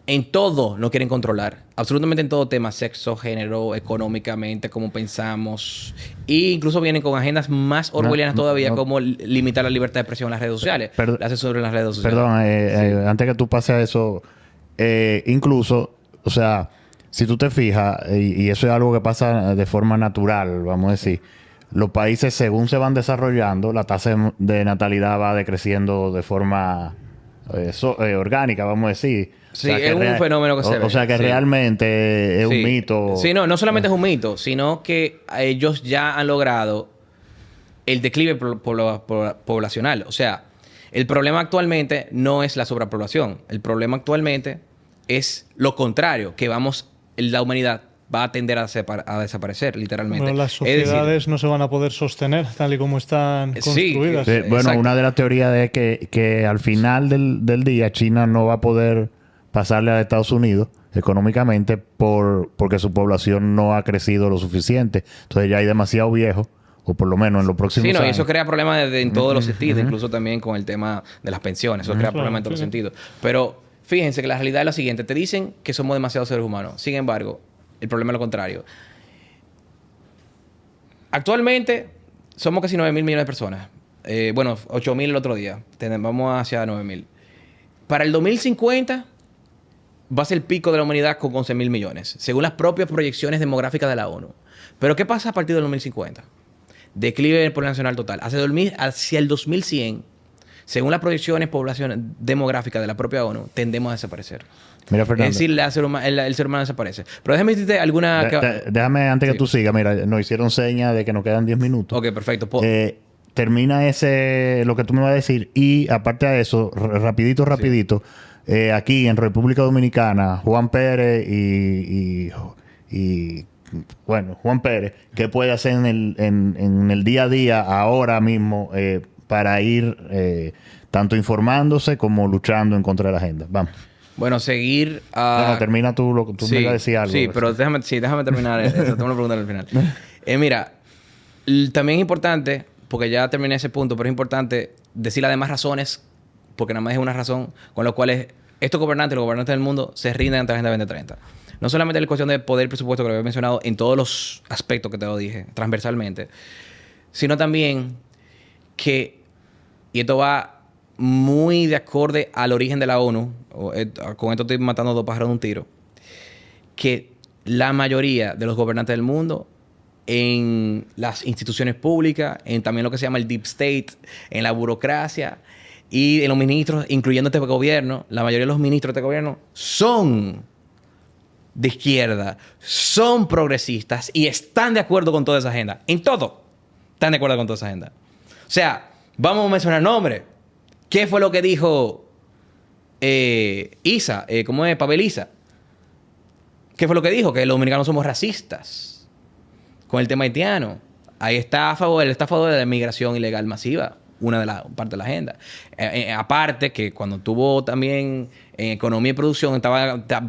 Speaker 3: en todo nos quieren controlar. Absolutamente en todo tema. Sexo, género, económicamente, cómo pensamos. E incluso vienen con agendas más orwellianas todavía, como limitar la libertad de expresión en las redes sociales. La censura en las redes sociales.
Speaker 2: Perdón, antes que tú pases a eso, incluso, o sea, si tú te fijas, y eso es algo que pasa de forma natural, vamos a decir, los países según se van desarrollando, la tasa de natalidad va decreciendo de forma orgánica, vamos a decir.
Speaker 3: Sí,
Speaker 2: o sea,
Speaker 3: es un fenómeno que se ve.
Speaker 2: O sea que
Speaker 3: Sí.
Speaker 2: realmente es
Speaker 3: Sí.
Speaker 2: un mito.
Speaker 3: Sí, no solamente es un mito, sino que ellos ya han logrado el declive poblacional. O sea, el problema actualmente no es la sobrepoblación. El problema actualmente es lo contrario, que la humanidad va a tender a desaparecer, literalmente.
Speaker 4: Bueno, las
Speaker 3: Es decir,
Speaker 4: sociedades no se van a poder sostener tal y como están
Speaker 3: Sí,
Speaker 4: construidas.
Speaker 2: Sí, bueno,
Speaker 3: Exacto.
Speaker 2: una de las teorías es que al final del día China no va a poder pasarle a Estados Unidos económicamente porque su población no ha crecido lo suficiente. Entonces ya hay demasiado viejos, o por lo menos en los próximos
Speaker 3: Sí, no, y
Speaker 2: años.
Speaker 3: eso crea problemas en todos los sentidos, incluso también con el tema de las pensiones. Eso crea problemas en todos los sentidos. Pero fíjense que la realidad es la siguiente. Te dicen que somos demasiados seres humanos. Sin embargo, el problema es lo contrario. Actualmente somos casi 9.000 millones de personas. 8.000 el otro día. Vamos hacia 9.000. Para el 2050 va a ser el pico de la humanidad con 11.000 millones, según las propias proyecciones demográficas de la ONU. Pero ¿qué pasa a partir del 2050? Declive poblacional total. Hacia el 2100, según las proyecciones población demográficas de la propia ONU, tendemos a desaparecer.
Speaker 2: Mira, Fernando.
Speaker 3: Es decir, el ser humano desaparece. Pero déjame decirte alguna...
Speaker 2: Déjame, antes
Speaker 3: Sí.
Speaker 2: que tú sigas, mira, nos hicieron señas de que nos quedan 10 minutos.
Speaker 3: Ok, perfecto.
Speaker 2: Termina lo que tú me vas a decir. Y aparte de eso, rapidito, aquí en República Dominicana, Juan Pérez Juan Pérez, ¿qué puede hacer en el día a día ahora mismo para ir tanto informándose como luchando en contra de la agenda? Vamos.
Speaker 3: Bueno, seguir...
Speaker 2: Termina tú lo que tú me ibas a decir algo.
Speaker 3: Sí, pero déjame terminar eso. Te voy a preguntar al final. Mira, también es importante, porque ya terminé ese punto, pero es importante decir las demás razones, porque nada más es una razón con la cual los gobernantes del mundo, se rinden ante la Agenda 2030. No solamente la cuestión de poder y presupuesto que lo había mencionado en todos los aspectos que te lo dije, transversalmente, sino también que, y esto va muy de acorde al origen de la ONU, con esto estoy matando dos pájaros de un tiro, que la mayoría de los gobernantes del mundo, en las instituciones públicas, en también lo que se llama el deep state, en la burocracia y en los ministros, incluyendo este gobierno, la mayoría de los ministros de este gobierno son de izquierda, son progresistas y están de acuerdo con toda esa agenda. En todo están de acuerdo con toda esa agenda. O sea, vamos a mencionar nombres. ¿Qué fue lo que dijo Pavel Issa? ¿Qué fue lo que dijo? Que los dominicanos somos racistas con el tema haitiano. Ahí él está a favor de la inmigración ilegal masiva, una de las partes de la agenda. Aparte que cuando tuvo también en economía y producción,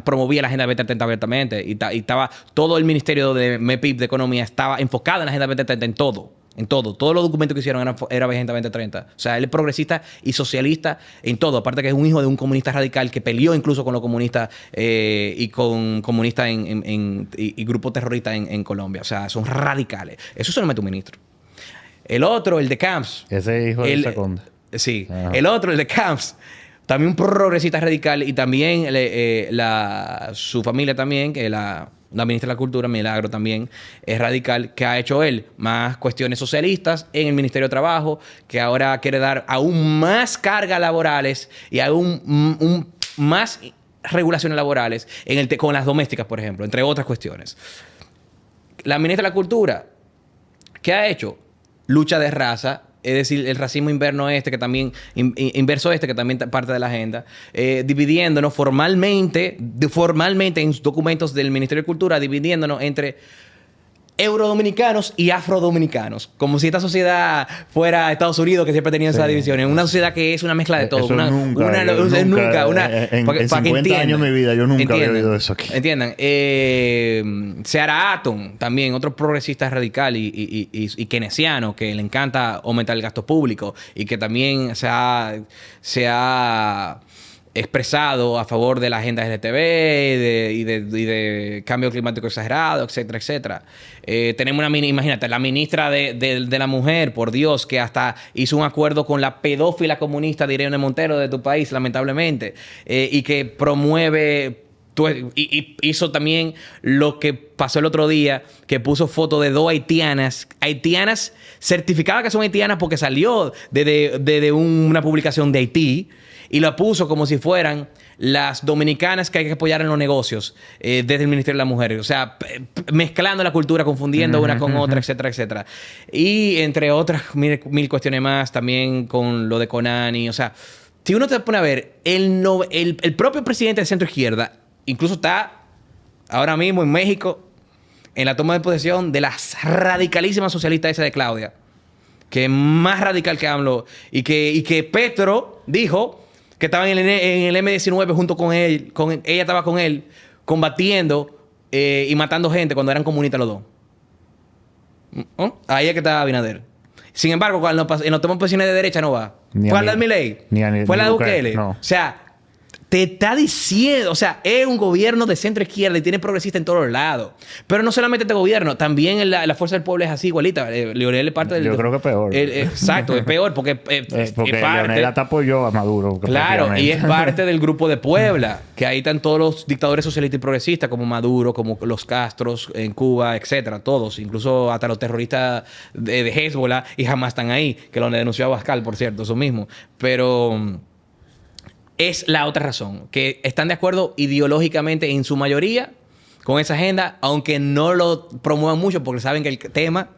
Speaker 3: promovía la Agenda 2030 abiertamente y estaba todo el Ministerio de MEPIP de Economía estaba enfocado en la Agenda 2030 en todo. En todo. Todos los documentos que hicieron era Agenda 2030. O sea, él es progresista y socialista en todo. Aparte que es un hijo de un comunista radical que peleó incluso con los comunistas y con comunistas y grupos terroristas en Colombia. O sea, son radicales. Eso solamente un ministro. El otro, el de Camps.
Speaker 2: Ese hijo de Saconda.
Speaker 3: Sí.
Speaker 2: Ajá.
Speaker 3: El otro, el de Camps. También un progresista radical y también su familia también, que la ministra de la Cultura, Milagro, también es radical, que ha hecho él más cuestiones socialistas en el Ministerio de Trabajo, que ahora quiere dar aún más cargas laborales y aún más regulaciones laborales con las domésticas, por ejemplo, entre otras cuestiones. La ministra de la Cultura, ¿qué ha hecho? Lucha de raza, es decir, el racismo inverso que también parte de la agenda, dividiéndonos formalmente en documentos del Ministerio de Cultura, dividiéndonos entre eurodominicanos y afrodominicanos, como si esta sociedad fuera Estados Unidos, que siempre tenía esa división, en una sociedad que es una mezcla de todo.
Speaker 2: Eso nunca. En 50 años de mi vida yo nunca había oído eso aquí.
Speaker 3: Entiendan. Seara Atom, también otro progresista radical y keynesiano, que le encanta aumentar el gasto público y que también se ha expresado a favor de la agenda LGTB y de cambio climático exagerado, etcétera, etcétera. Tenemos imagínate, la ministra de la mujer, por Dios, que hasta hizo un acuerdo con la pedófila comunista de Irene Montero de tu país, lamentablemente, y que promueve... Y hizo también lo que pasó el otro día, que puso fotos de 2 haitianas certificadas que son haitianas porque salió de una publicación de Haití, y la puso como si fueran las dominicanas que hay que apoyar en los negocios desde el Ministerio de la Mujer. O sea, mezclando la cultura, confundiendo una con otra, etcétera, etcétera. Y entre otras mil cuestiones más, también con lo de Conani. O sea, si uno te pone a ver, el propio presidente de centro izquierda incluso está ahora mismo en México en la toma de posesión de las radicalísimas socialistas esa de Claudia, que es más radical que AMLO, y que Petro dijo que estaba en el M-19 junto con él, ella estaba con él, combatiendo y matando gente cuando eran comunistas los dos. Ahí es que estaba Abinader. Sin embargo, cuando en los tomas posiciones de derecha no va. Fue a la de Milei. Fue a la de Bukele.
Speaker 2: No.
Speaker 3: O sea, te está diciendo, o sea, es un gobierno de centro izquierda y tiene progresista en todos los lados. Pero no solamente este gobierno, también la Fuerza del Pueblo es así, igualita. Leonel es parte del...
Speaker 2: Yo creo que es peor.
Speaker 3: Exacto, es peor porque
Speaker 2: porque
Speaker 3: parte,
Speaker 2: Leonel hasta apoyó a Maduro.
Speaker 3: Claro, y es parte del grupo de Puebla, que ahí están todos los dictadores socialistas y progresistas, como Maduro, como los Castros en Cuba, etcétera, todos, incluso hasta los terroristas de Hezbollah, y jamás están ahí, que lo denunció Abascal, por cierto, eso mismo. Pero... es la otra razón, que están de acuerdo ideológicamente en su mayoría con esa agenda, aunque no lo promuevan mucho porque saben que el tema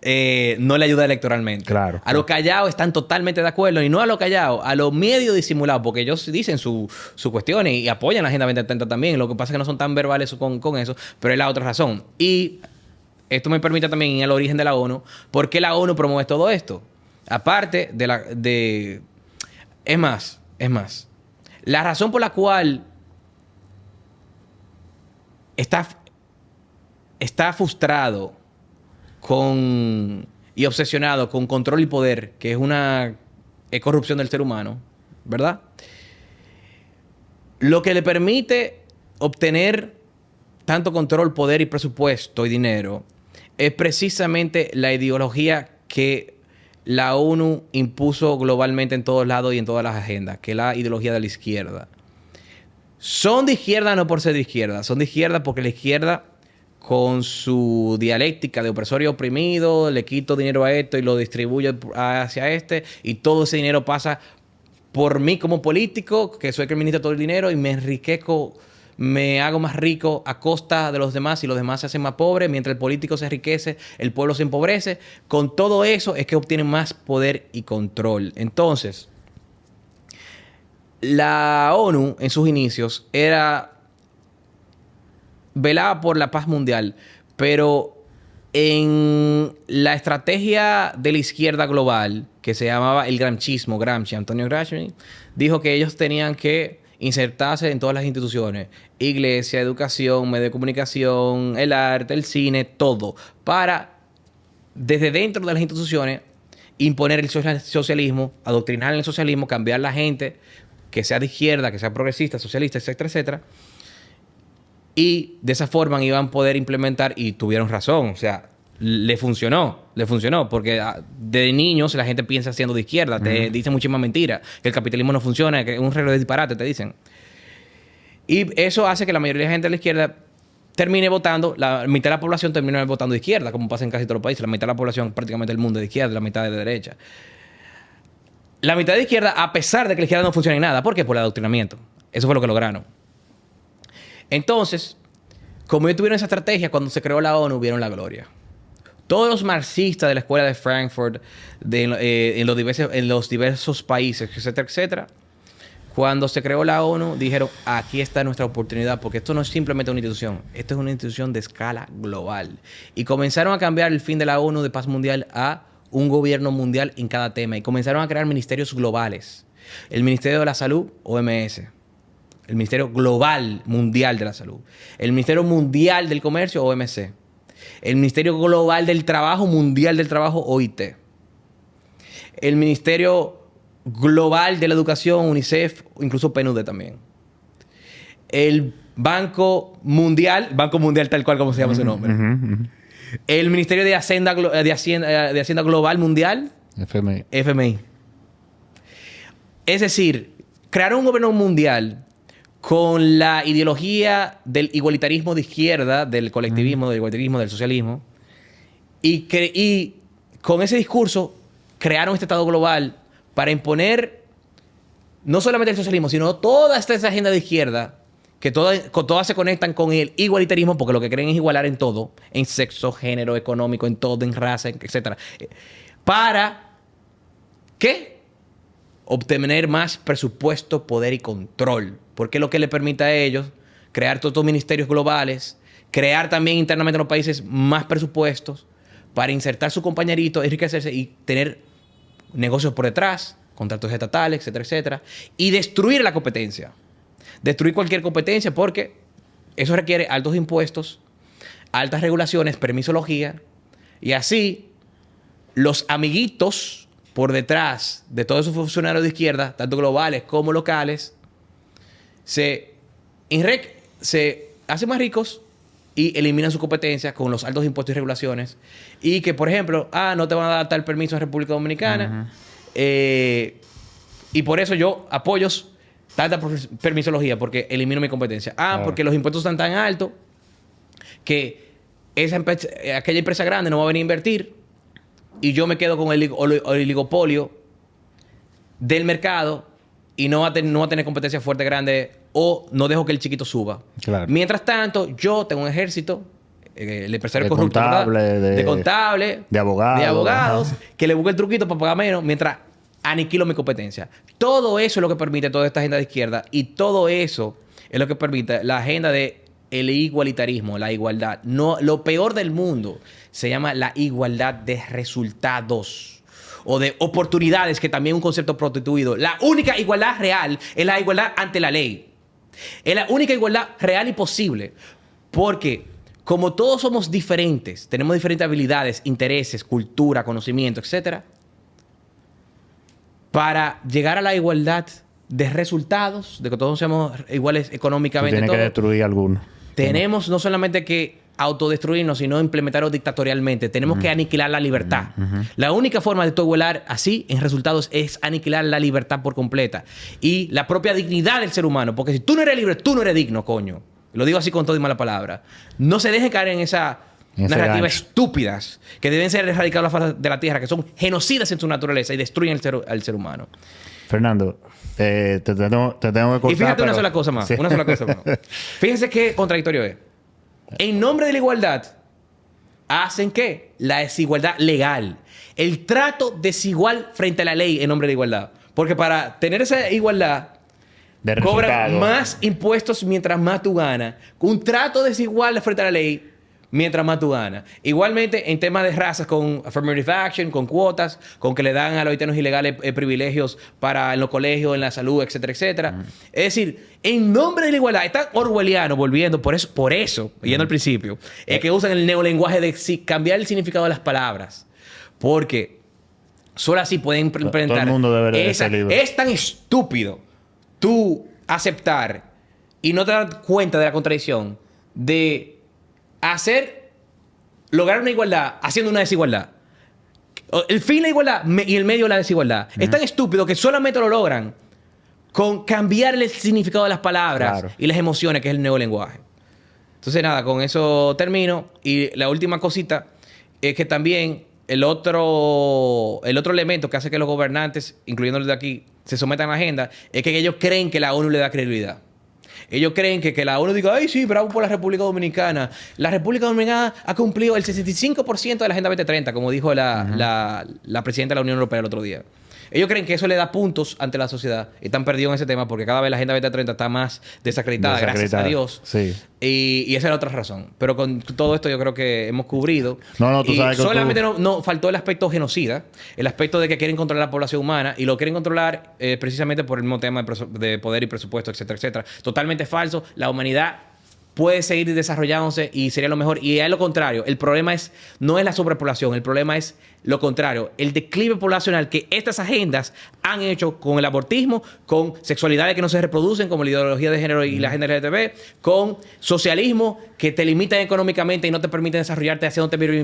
Speaker 3: no le ayuda electoralmente.
Speaker 2: Claro.
Speaker 3: A los callados están totalmente de acuerdo, y no a los callados, a los medio disimulados, porque ellos dicen su cuestiones y apoyan la Agenda 2030 también. Lo que pasa es que no son tan verbales con eso, pero es la otra razón. Y esto me permite también ir al origen de la ONU. ¿Por qué la ONU promueve todo esto? Aparte de... Es más, la razón por la cual está frustrado y obsesionado con control y poder, que es corrupción del ser humano, ¿verdad? Lo que le permite obtener tanto control, poder y presupuesto y dinero es precisamente la ideología que la ONU impuso globalmente en todos lados y en todas las agendas, que es la ideología de la izquierda. Son de izquierda no por ser de izquierda, son de izquierda porque la izquierda, con su dialéctica de opresor y oprimido, le quito dinero a esto y lo distribuyo hacia este, y todo ese dinero pasa por mí como político, que soy el que administra todo el dinero, y me enriquezco, me hago más rico a costa de los demás, y los demás se hacen más pobres. Mientras el político se enriquece, el pueblo se empobrece. Con todo eso es que obtienen más poder y control. Entonces, la ONU en sus inicios velaba por la paz mundial, pero en la estrategia de la izquierda global, que se llamaba el gramscismo, Antonio Gramsci, dijo que ellos tenían que insertarse en todas las instituciones: iglesia, educación, medio de comunicación, el arte, el cine, todo, para desde dentro de las instituciones imponer el socialismo, adoctrinar el socialismo, cambiar la gente, que sea de izquierda, que sea progresista, socialista, etcétera, etcétera. Y de esa forma iban a poder implementar, y tuvieron razón, o sea, le funcionó, porque de niños la gente piensa siendo de izquierda, te dicen muchísimas mentiras, que el capitalismo no funciona, que es un reloj de disparate, te dicen. Y eso hace que la mayoría de la gente de la izquierda termine votando, la mitad de la población termina votando de izquierda, como pasa en casi todos los países. La mitad de la población prácticamente del mundo es de izquierda, la mitad es de derecha. La mitad de izquierda, a pesar de que la izquierda no funciona en nada. ¿Por qué? Por el adoctrinamiento. Eso fue lo que lograron. Entonces, como ellos tuvieron esa estrategia, cuando se creó la ONU, vieron la gloria. Todos los marxistas de la escuela de Frankfurt, en los diversos países, etcétera, etcétera, cuando se creó la ONU, dijeron: aquí está nuestra oportunidad, porque esto no es simplemente una institución, esto es una institución de escala global. Y comenzaron a cambiar el fin de la ONU de paz mundial a un gobierno mundial en cada tema. Y comenzaron a crear ministerios globales. El Ministerio de la Salud, OMS. El Ministerio Global Mundial de la Salud. El Ministerio Mundial del Comercio, OMC. El Ministerio Global del Trabajo, Mundial del Trabajo, OIT. El Ministerio Global de la Educación, UNICEF, incluso PNUD también. El Banco Mundial tal cual como se llama su nombre. El Ministerio de Hacienda Global Mundial, FMI. Es decir, crearon un gobierno mundial con la ideología del igualitarismo de izquierda, del colectivismo, del igualitarismo, del socialismo, y con ese discurso crearon este Estado global para imponer no solamente el socialismo, sino toda esta agenda de izquierda, que todas se conectan con el igualitarismo, porque lo que creen es igualar en todo, en sexo, género, económico, en todo, en raza, etc. ¿Para qué? Obtener más presupuesto, poder y control. Porque es lo que le permite a ellos crear todos estos ministerios globales, crear también internamente en los países más presupuestos para insertar su compañerito, enriquecerse y tener negocios por detrás, contratos estatales, etcétera, etcétera, y destruir la competencia. Destruir cualquier competencia porque eso requiere altos impuestos, altas regulaciones, permisología, y así los amiguitos por detrás de todos esos funcionarios de izquierda, tanto globales como locales, se hacen más ricos y eliminan su competencia con los altos impuestos y regulaciones. Y que, por ejemplo, no te van a dar tal permiso en República Dominicana. Y por eso yo apoyo tanta permisología, porque elimino mi competencia. Porque los impuestos están tan altos que aquella empresa grande no va a venir a invertir y yo me quedo con el oligopolio del mercado y no va a tener competencia fuerte, grande, o no dejo que el chiquito suba.
Speaker 2: Claro.
Speaker 3: Mientras tanto, yo tengo un ejército, el empresario corrupto,
Speaker 2: de
Speaker 3: contable,
Speaker 2: de abogados,
Speaker 3: que le busque el truquito para pagar menos, mientras aniquilo mi competencia. Todo eso es lo que permite toda esta agenda de izquierda, y todo eso es lo que permite la agenda de el igualitarismo, la igualdad. No, lo peor del mundo se llama la igualdad de resultados o de oportunidades, que también es un concepto prostituido. La única igualdad real es la igualdad ante la ley. Es la única igualdad real y posible. Porque como todos somos diferentes, tenemos diferentes habilidades, intereses, cultura, conocimiento, etc. Para llegar a la igualdad de resultados, de que todos seamos iguales económicamente,
Speaker 2: tiene que destruir alguno.
Speaker 3: Tenemos no solamente que autodestruirnos, sino implementarlo dictatorialmente. Tenemos que aniquilar la libertad. La única forma de tú igualar así en resultados es aniquilar la libertad por completa. Y la propia dignidad del ser humano. Porque si tú no eres libre, tú no eres digno, coño. Lo digo así con todo y mala palabra. No se dejen caer en esa narrativas estúpidas que deben ser erradicadas de la tierra, que son genocidas en su naturaleza y destruyen al ser humano.
Speaker 2: Fernando, te tengo que cortar.
Speaker 3: Y fíjate una sola cosa más. Sí. Una sola cosa más. Fíjense qué contradictorio es. En nombre de la igualdad, ¿hacen qué? La desigualdad legal. El trato desigual frente a la ley en nombre de la igualdad. Porque para tener esa igualdad, cobran más impuestos mientras más tú ganas. Un trato desigual frente a la ley mientras más tú ganas. Igualmente, en temas de razas, con affirmative action, con cuotas, con que le dan a los haitianos ilegales privilegios en los colegios, en la salud, etcétera, etcétera. Es decir, en nombre de la igualdad, están orwellianos volviendo, por eso, yendo al principio, es que usan el neolenguaje de cambiar el significado de las palabras. Porque solo así pueden implementar.
Speaker 2: Todo el mundo debe leer ese libro.
Speaker 3: Es tan estúpido tú aceptar y no te dar cuenta de la contradicción de lograr una igualdad haciendo una desigualdad. El fin la igualdad y el medio la desigualdad. Es tan estúpido que solamente lo logran con cambiar el significado de las palabras y las emociones, que es el neolenguaje. Entonces, nada, con eso termino. Y la última cosita es que también el otro elemento que hace que los gobernantes, incluyendo los de aquí, se sometan a la agenda, es que ellos creen que la ONU le da credibilidad. Ellos creen que la ONU diga, ay, sí, bravo por la República Dominicana. La República Dominicana ha cumplido el 65% de la Agenda 2030, como dijo la presidenta de la Unión Europea el otro día. Ellos creen que eso le da puntos ante la sociedad. Y están perdidos en ese tema porque cada vez la Agenda 2030 está más desacreditada, gracias a Dios.
Speaker 2: Sí.
Speaker 3: Y esa es la otra razón. Pero con todo esto yo creo que hemos cubrido.
Speaker 2: Tú sabes que
Speaker 3: solamente no faltó el aspecto genocida, el aspecto de que quieren controlar la población humana, y lo quieren controlar precisamente por el mismo tema de poder y presupuesto, etcétera, etcétera. Totalmente falso. La humanidad puede seguir desarrollándose y sería lo mejor. Y es lo contrario. El problema no es la sobrepoblación, el problema es lo contrario. El declive poblacional que estas agendas han hecho con el abortismo, con sexualidades que no se reproducen, como la ideología de género y la agenda LGTB, con socialismo que te limitan económicamente y no te permiten desarrollarte haciéndote vivir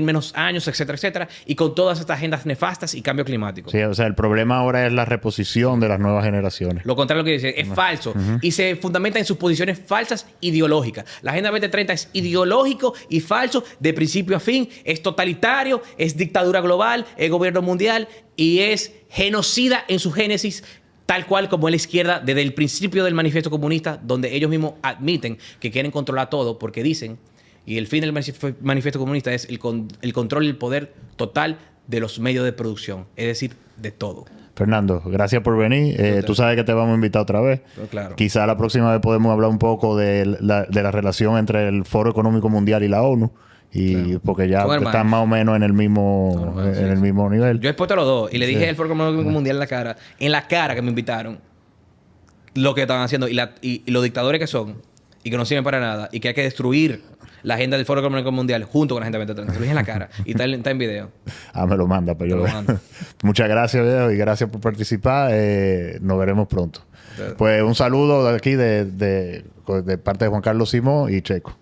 Speaker 3: menos años, etcétera, etcétera. Y con todas estas agendas nefastas y cambio climático.
Speaker 2: Sí, o sea, el problema ahora es la reposición de las nuevas generaciones.
Speaker 3: Lo contrario de lo que dice, es falso. Y se fundamenta en sus posiciones falsas ideológicas. La Agenda 2030 es ideológico y falso de principio a fin. Es totalitario, es dictadura global, es gobierno mundial y es genocida en su génesis, tal cual como es la izquierda desde el principio del manifiesto comunista, donde ellos mismos admiten que quieren controlar todo porque dicen, y el fin del manifiesto comunista es el control y el poder total de los medios de producción, es decir, de todo.
Speaker 2: Fernando, gracias por venir. Tú sabes que te vamos a invitar otra vez.
Speaker 3: Claro.
Speaker 2: Quizá la próxima vez podemos hablar un poco de la relación entre el Foro Económico Mundial y la ONU. Y porque ya están más o menos en el mismo, el mismo nivel.
Speaker 3: Yo he expuesto a los dos y le dije al Foro Económico Mundial en la cara que me invitaron, lo que estaban haciendo y los dictadores que son y que no sirven para nada y que hay que destruir la agenda del Foro Económico Mundial junto con la Agenda 2030. Se lo dije en la cara y está en video.
Speaker 2: Me lo manda, pero yo lo mando. Muchas gracias, Viejo, y gracias por participar. Nos veremos pronto. Pues un saludo de aquí de parte de Juan Carlos Simón y Checo.